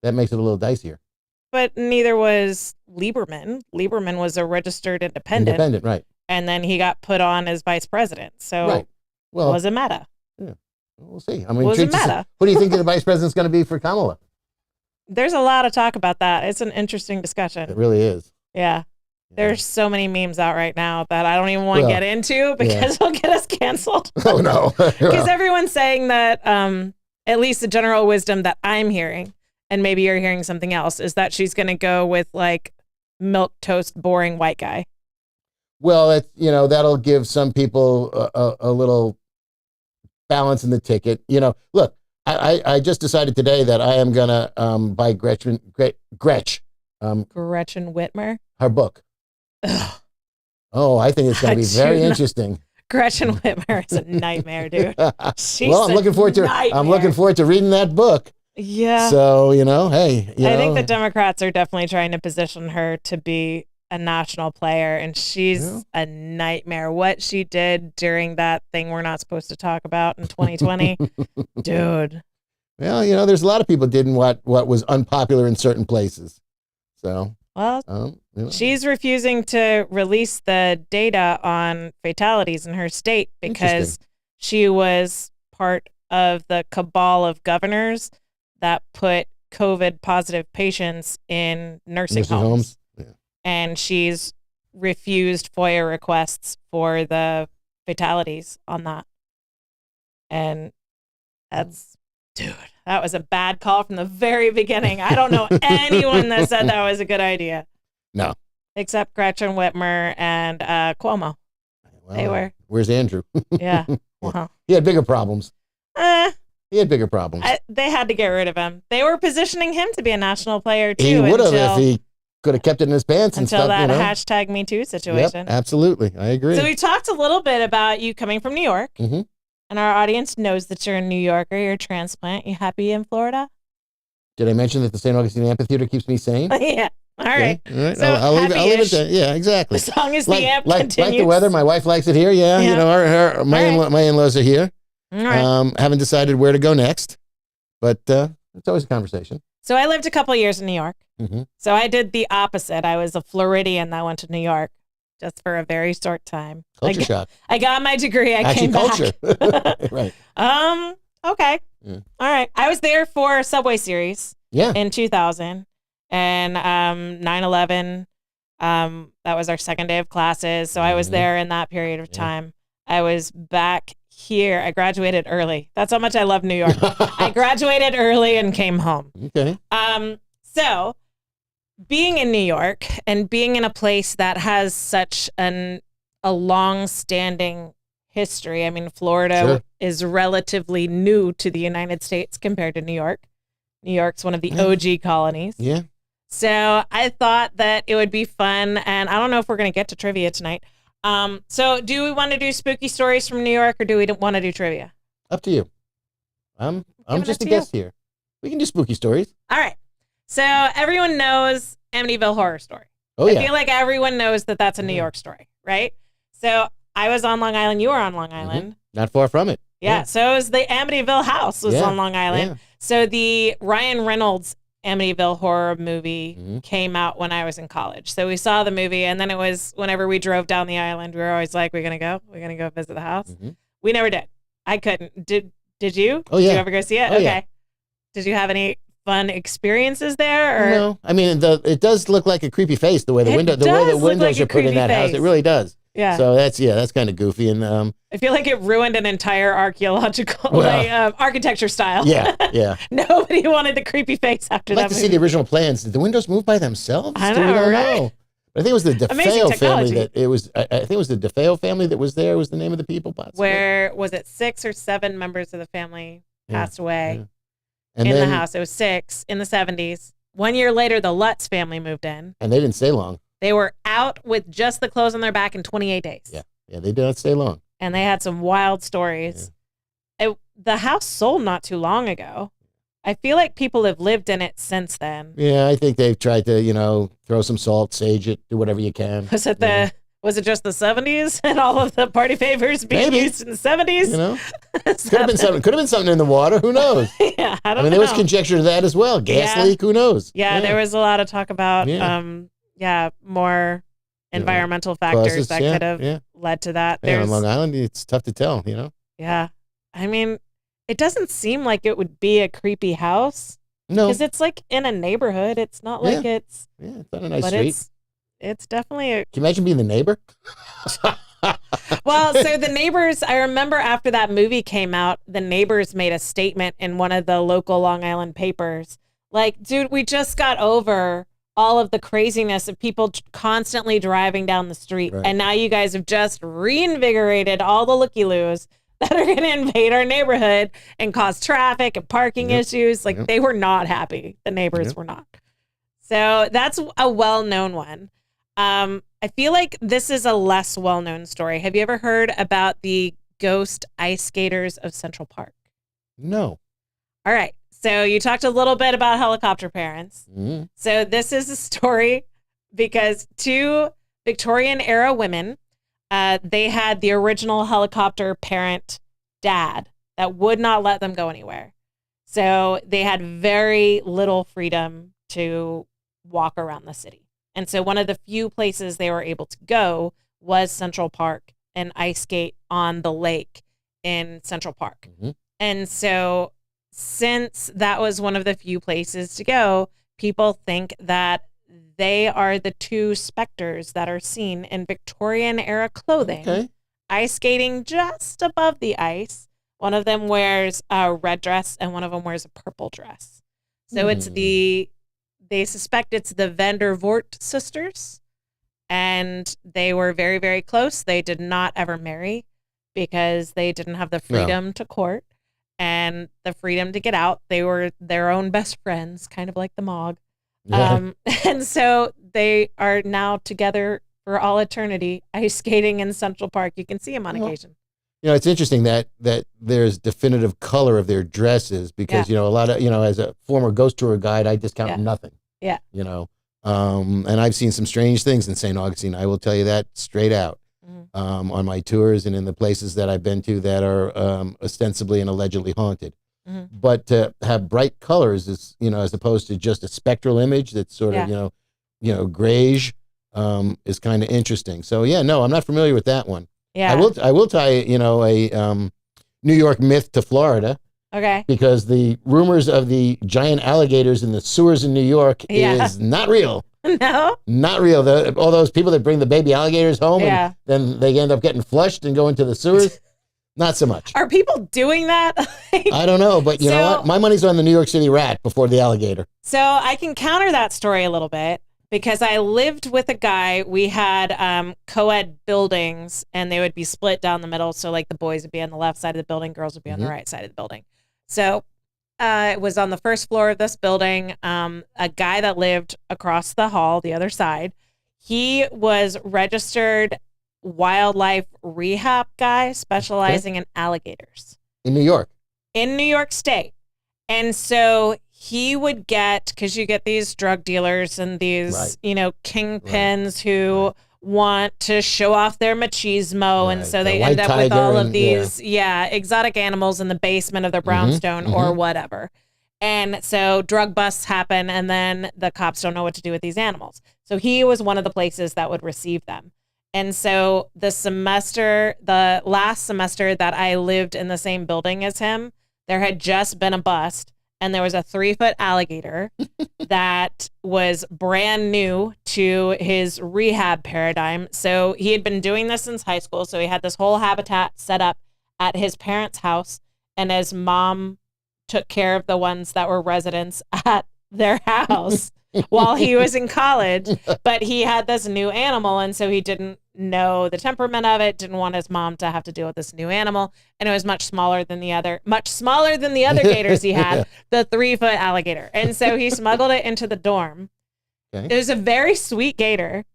That makes it a little dicier. But neither was Lieberman. Lieberman was a registered independent. Independent, right. And then he got put on as vice president. So right. Well, doesn't matter. Yeah. We'll see. I mean, doesn't matter. Who do you think the vice president's going to be for Kamala? There's a lot of talk about that. It's an interesting discussion. It really is. Yeah. There's so many memes out right now that I don't even want to get into because it'll get us canceled. Oh, no. Because everyone's saying that, at least the general wisdom that I'm hearing, and maybe you're hearing something else, is that she's going to go with like milk toast, boring white guy. Well, that'll give some people a little balance in the ticket. Look, I just decided today that I am going to buy Gretchen Whitmer, her book. Ugh. Oh, I think it's going to be very interesting. Gretchen Whitmer is a nightmare, dude. I'm looking forward to reading that book. Yeah. So, hey, I think the Democrats are definitely trying to position her to be a national player, and she's a nightmare. What she did during that thing we're not supposed to talk about in 2020, dude. Well, there's a lot of people did what was unpopular in certain places. So, she's refusing to release the data on fatalities in her state because she was part of the cabal of governors that put COVID positive patients in nursing homes. Yeah. And she's refused FOIA requests for the fatalities on that. And that was a bad call from the very beginning. I don't know anyone that said that was a good idea. No. Except Gretchen Whitmer and Cuomo. Well, they were. Where's Andrew? Yeah. Well. He had bigger problems. He had bigger problems. They had to get rid of him. They were positioning him to be a national player, too. He would have if he could have kept it in his pants and stuff. Until that hashtag Me Too situation. Yep, absolutely. I agree. So we talked a little bit about you coming from New York. Mm-hmm. And our audience knows that you're a New Yorker. You're a transplant. You happy in Florida? Did I mention that the St. Augustine Amphitheater keeps me sane? Yeah. All right. Okay. All right. So I'll leave it there. Yeah, exactly. As long as the amp continues. Like the weather. My wife likes it here. Yeah. My in-laws are here. All right. Haven't decided where to go next. But it's always a conversation. So I lived a couple of years in New York. Mm-hmm. So I did the opposite. I was a Floridian that went to New York just for a very short time. Culture shock. I got my degree. I came culture. back. Right. Okay. Yeah. All right. I was there for Subway Series. Yeah. In 2000 and 9/11. That was our second day of classes. So I was there in that period of time. I was back here. I graduated early. That's how much I love New York. I graduated early and came home. Okay. So being in New York and being in a place that has such a long-standing history. I mean, Florida is relatively new to the United States compared to New York. New York's one of the OG colonies. Yeah. So I thought that it would be fun, and I don't know if we're going to get to trivia tonight. So do we want to do spooky stories from New York, or do we want to do trivia? Up to you. I'm just a guest here. We can do spooky stories. All right. So everyone knows Amityville Horror Story. Oh, yeah. I feel like everyone knows that that's a New York story, right? So I was on Long Island. You were on Long Island. Not far from it. Yeah. So it was the Amityville house was on Long Island. Yeah. So the Ryan Reynolds Amityville horror movie came out when I was in college. So we saw the movie, and then it was whenever we drove down the island, we were always like, we're going to go? We're going to go visit the house? We never did. I couldn't. Did you? Oh, yeah. Did you ever go see it? Oh, okay. Yeah. Did you have any fun experiences there? Or? No. I mean, it does look like a creepy face, the way the windows are put in that house. It really does. Yeah. So that's kind of goofy. And I feel like it ruined an entire archaeological architecture style. Yeah. Nobody wanted the creepy face after that. I'd like to see the original plans. Did the windows move by themselves? I know, We don't right? know. But I think it was the DeFeo family I think it was the DeFeo family that was there, was the name of the people, possibly. Where was it 6 or 7 members of the family passed away And in then, the house? It was 6 in the 70s. 1 year later, the Lutz family moved in. And they didn't stay long. They were out with just the clothes on their back in 28 days. Yeah, they did not stay long. And they had some wild stories. The house sold not too long ago. I feel like people have lived in it since then. Yeah, I think they've tried to, throw some salt, sage it, do whatever you can. Was it just the 70s and all of the party favors being used in the 70s? Could have been something in the water. Who knows? Yeah, I don't know. There was conjecture to that as well. Gas leak. Who knows? Yeah, there was a lot of talk about more environmental factors that could have led to that. On Long Island, it's tough to tell. Yeah, I mean, it doesn't seem like it would be a creepy house. No, because it's like in a neighborhood. It's not like it's. Yeah, it's not a nice street. It's definitely a. Can you imagine being the neighbor? Well, so the neighbors, I remember after that movie came out, the neighbors made a statement in one of the local Long Island papers. Like, dude, we just got over all of the craziness of people constantly driving down the street. Right. And now you guys have just reinvigorated all the looky-loos that are going to invade our neighborhood and cause traffic and parking issues. Like, they were not happy. The neighbors were not. So that's a well-known one. I feel like this is a less well-known story. Have you ever heard about the ghost ice skaters of Central Park? No. All right. So you talked a little bit about helicopter parents. Mm-hmm. So this is a story because 2 Victorian-era women, they had the original helicopter parent dad that would not let them go anywhere. So they had very little freedom to walk around the city. And so one of the few places they were able to go was Central Park and ice skate on the lake in Central Park. Mm-hmm. And so since that was one of the few places to go, people think that they are the 2 specters that are seen in Victorian-era clothing, ice skating just above the ice. One of them wears a red dress and one of them wears a purple dress. So they suspect it's the Vandervoort sisters, and they were very, very close. They did not ever marry because they didn't have the freedom to court and the freedom to get out. They were their own best friends, kind of like the Mog. Yeah. And so they are now together for all eternity, ice skating in Central Park. You can see them on occasion. It's interesting that there's definitive color of their dresses because, a lot of, as a former ghost tour guide, I discount nothing. Yeah. And I've seen some strange things in St. Augustine. I will tell you that straight out. On my tours and in the places that I've been to that are ostensibly and allegedly haunted. Mm-hmm. But to have bright colors is, as opposed to just a spectral image that's sort of, grayish, is kind of interesting. So no, I'm not familiar with that one. Yeah. I will tie, a New York myth to Florida. Okay. Because the rumors of the giant alligators in the sewers in New York is not real. No? Not real. All those people that bring the baby alligators home and then they end up getting flushed and go into the sewers. Not so much. Are people doing that? I don't know, but you know what? My money's on the New York City rat before the alligator. So I can counter that story a little bit because I lived with a guy. We had co-ed buildings and they would be split down the middle. So like the boys would be on the left side of the building, girls would be on the right side of the building. So it was on the first floor of this building. A guy that lived across the hall, the other side, he was registered wildlife rehab guy specializing in alligators. In New York? In New York State. And so he would get, because you get these drug dealers and these, kingpins who want to show off their machismo. Right. And so The they white end up with all tiger of these, exotic animals in the basement of their brownstone or whatever. And so drug busts happen, and then the cops don't know what to do with these animals. So he was one of the places that would receive them. And so the last semester that I lived in the same building as him, there had just been a bust, and there was a 3-foot alligator that was brand new to his rehab paradigm. So he had been doing this since high school. So he had this whole habitat set up at his parents' house, and his mom took care of the ones that were residents at their house while he was in college. But he had this new animal, and so he didn't know the temperament of it, didn't want his mom to have to deal with this new animal, and it was much smaller than the other gators he had, the 3-foot alligator. And so he smuggled it into the dorm. Okay. It was a very sweet gator.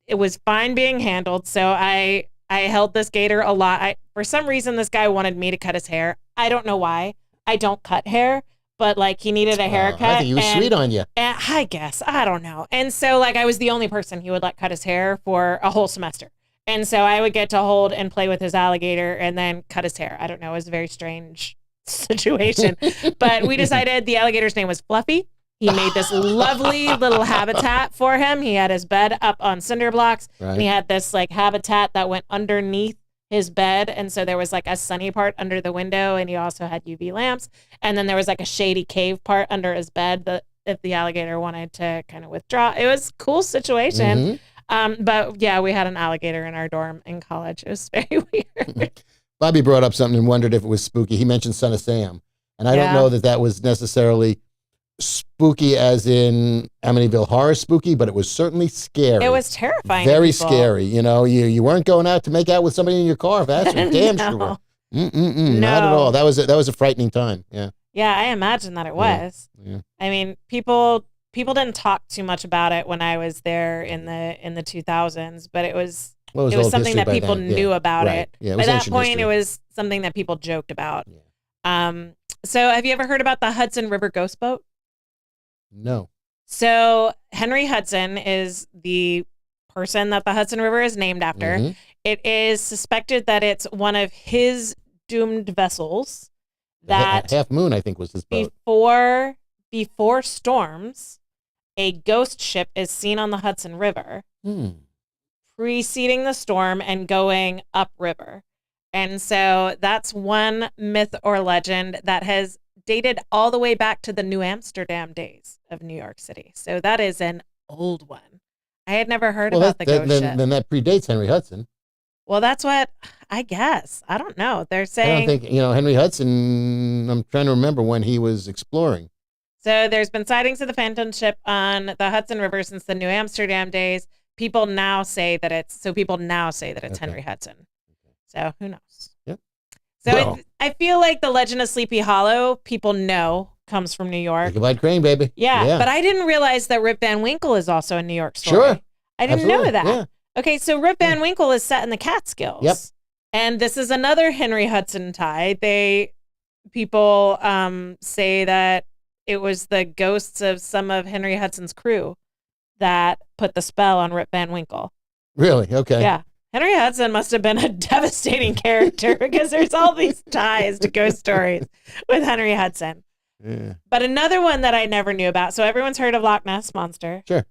It was fine being handled, so I held this gator a lot. For some reason, this guy wanted me to cut his hair. I don't know why. I don't cut hair, but like he needed a haircut. I think he was sweet on you. And I guess, I don't know. And so like I was the only person he would let cut his hair for a whole semester. And so I would get to hold and play with his alligator and then cut his hair. I don't know. It was a very strange situation. But we decided the alligator's name was Fluffy. He made this lovely little habitat for him. He had his bed up on cinder blocks. Right. And he had this like habitat that went underneath his bed, and so there was like a sunny part under the window, and he also had UV lamps, and then there was like a shady cave part under his bed that if the alligator wanted to kind of withdraw. It was a cool situation. But yeah, we had an alligator in our dorm in college. It was very weird. Bobby brought up something and wondered if it was spooky. He mentioned Son of Sam, and I don't know that was necessarily spooky as in Amityville Horror spooky, but it was certainly scary. It was terrifying. Very scary. You know, you weren't going out to make out with somebody in your car. That's for damn sure. No. Not at all. That was a frightening time. Yeah. Yeah, I imagine that it was. Yeah. I mean, people didn't talk too much about it when I was there in the 2000s, but it was something that people knew about it. Yeah, by that point, history. It was something that people joked about. Yeah. So have you ever heard about the Hudson River Ghost Boat? No. So Henry Hudson is the person that the Hudson River is named after. It is suspected that it's one of his doomed vessels. That Half Moon, I think, was his boat. Before storms, a ghost ship is seen on the Hudson River, preceding the storm and going upriver. And so that's one myth or legend that has dated all the way back to the New Amsterdam days of New York City. So that is an old one. I had never heard about the ghost ship. Then that predates Henry Hudson. Well, that's what I guess. I don't know. They're saying. I don't think, Henry Hudson, I'm trying to remember when he was exploring. So there's been sightings of the phantom ship on the Hudson River since the New Amsterdam days. People now say that it's Henry Hudson. So who knows? Yep. So I feel like the legend of Sleepy Hollow, people know, comes from New York. Ichabod Crane, baby. Yeah, but I didn't realize that Rip Van Winkle is also a New York story. Sure. I didn't know that. Yeah. Okay, so Rip Van Winkle is set in the Catskills. Yep. And this is another Henry Hudson tie. People say that it was the ghosts of some of Henry Hudson's crew that put the spell on Rip Van Winkle. Really? Okay. Yeah. Henry Hudson must have been a devastating character because there's all these ties to ghost stories with Henry Hudson. Yeah. But another one that I never knew about. So everyone's heard of Loch Ness Monster. Sure.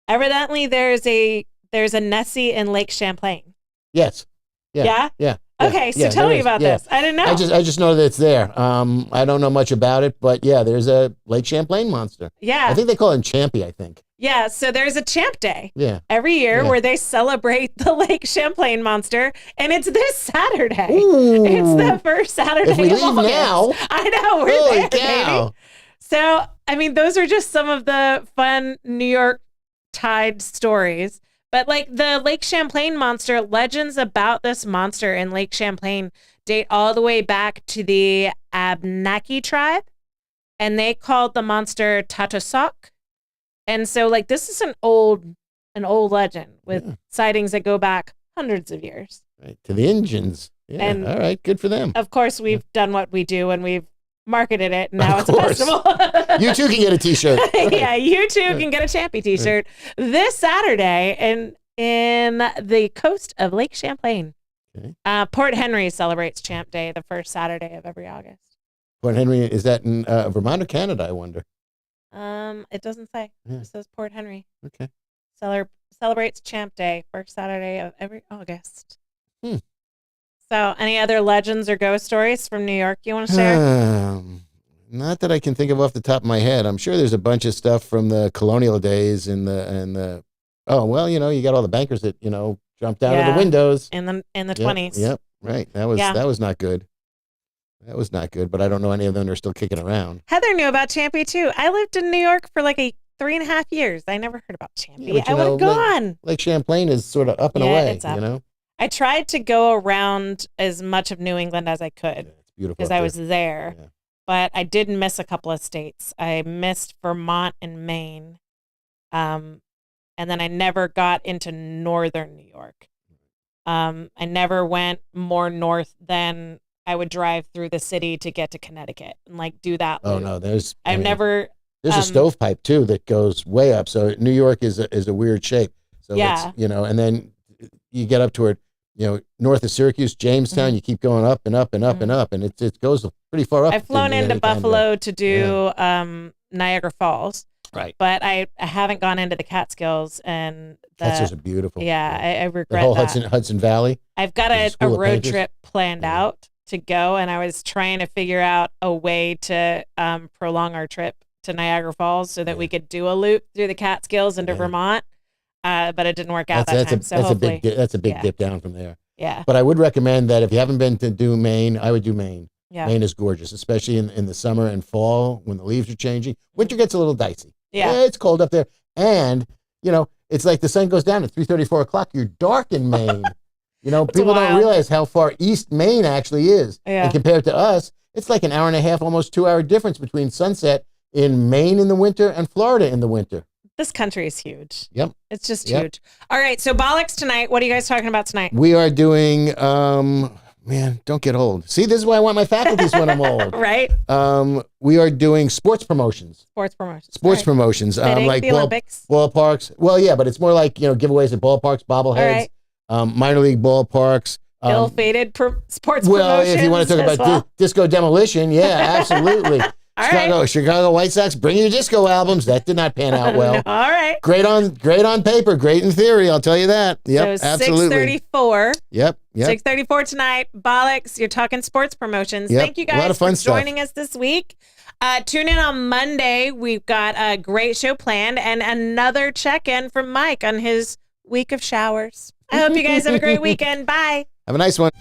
Evidently, there's a Nessie in Lake Champlain. Yes. Yeah. Yeah. Okay, so tell me about this. I didn't know. I just know that it's there. I don't know much about it, but yeah, there's a Lake Champlain monster. Yeah. I think they call him Champy, I think. Yeah, so there's a Champ Day every year where they celebrate the Lake Champlain monster, and it's this Saturday. Ooh. It's the first Saturday if we leave of August. now. I know, we're holy there, cow. baby. So, I mean, those are just some of the fun New York tied stories. But like the Lake Champlain monster, legends about this monster in Lake Champlain date all the way back to the Abenaki tribe. And they called the monster Tatasok. And so like this is an old legend with sightings that go back hundreds of years. Right. To the Indians. Yeah. And all right. Good for them. Of course, we've done what we do and we've marketed it. And now it's a festival. You too can get a t-shirt. Yeah, you too can get a Champy t-shirt this Saturday. And in the coast of Lake Champlain. Okay. Port Henry celebrates Champ Day the first Saturday of every August. Port Henry, is that in Vermont or Canada, I wonder? It doesn't say. Yeah. It says Port Henry. Okay. Celebrates Champ Day first Saturday of every August. Hmm. So, any other legends or ghost stories from New York you want to share? Not that I can think of off the top of my head. I'm sure there's a bunch of stuff from the colonial days and the. Oh well, you got all the bankers that jumped out of the windows in the 20s. Yep, right. That was not good. That was not good. But I don't know any of them are still kicking around. Heather knew about Champy too. I lived in New York for like 3.5 years. I never heard about Champy. Yeah, I would have gone. Lake Champlain is sort of up and away. It's up. I tried to go around as much of New England as I could. Yeah, it's beautiful because I was there. Yeah. But I did miss a couple of states. I missed Vermont and Maine. And then I never got into northern New York. I never went more north than I would drive through the city to get to Connecticut and do that loop. Oh no, there's never. There's a stovepipe too that goes way up. So New York is a weird shape. So it's, and then you get up toward north of Syracuse, Jamestown. You keep going up and up and up and up, and it goes pretty far up. I've flown into Buffalo to do Niagara Falls. Right. But I haven't gone into the Catskills, and that's just beautiful. Yeah, I regret the whole that. Hudson Valley. I've got a road trip planned out to go, and I was trying to figure out a way to prolong our trip to Niagara Falls so that we could do a loop through the Catskills into Vermont. But it didn't work out that time. That's a big dip down from there. Yeah. But I would recommend that if you haven't been to do Maine, I would do Maine. Yeah. Maine is gorgeous, especially in the summer and fall when the leaves are changing. Winter gets a little dicey. Yeah. It's cold up there. And, it's like the sun goes down at 3:30, 4 o'clock. You're dark in Maine. People don't realize how far east Maine actually is. Yeah. And compared to us, it's like an hour and a half, almost 2 hour difference between sunset in Maine in the winter and Florida in the winter. This country is huge. Yep. It's just huge. All right. So Bollocks tonight. What are you guys talking about tonight? We are doing, man, don't get old. See, this is why I want my faculties when I'm old. Right. We are doing sports promotions. Sports promotions. Like the Olympics. Ballparks. Well, yeah, but it's more like, giveaways at ballparks, bobbleheads, minor league ballparks. Ill-fated sports well, promotions. If you want to talk about disco demolition, yeah, absolutely. Chicago White Sox, bring your disco albums. That did not pan out well. All right. Great on paper, great in theory. I'll tell you that. Yep, so absolutely. 6:34. Yep. 6:34 tonight. Bollocks, you're talking sports promotions. Yep. Thank you guys for joining us this week. Tune in on Monday. We've got a great show planned and another check-in from Mike on his week of showers. I hope you guys have a great weekend. Bye. Have a nice one.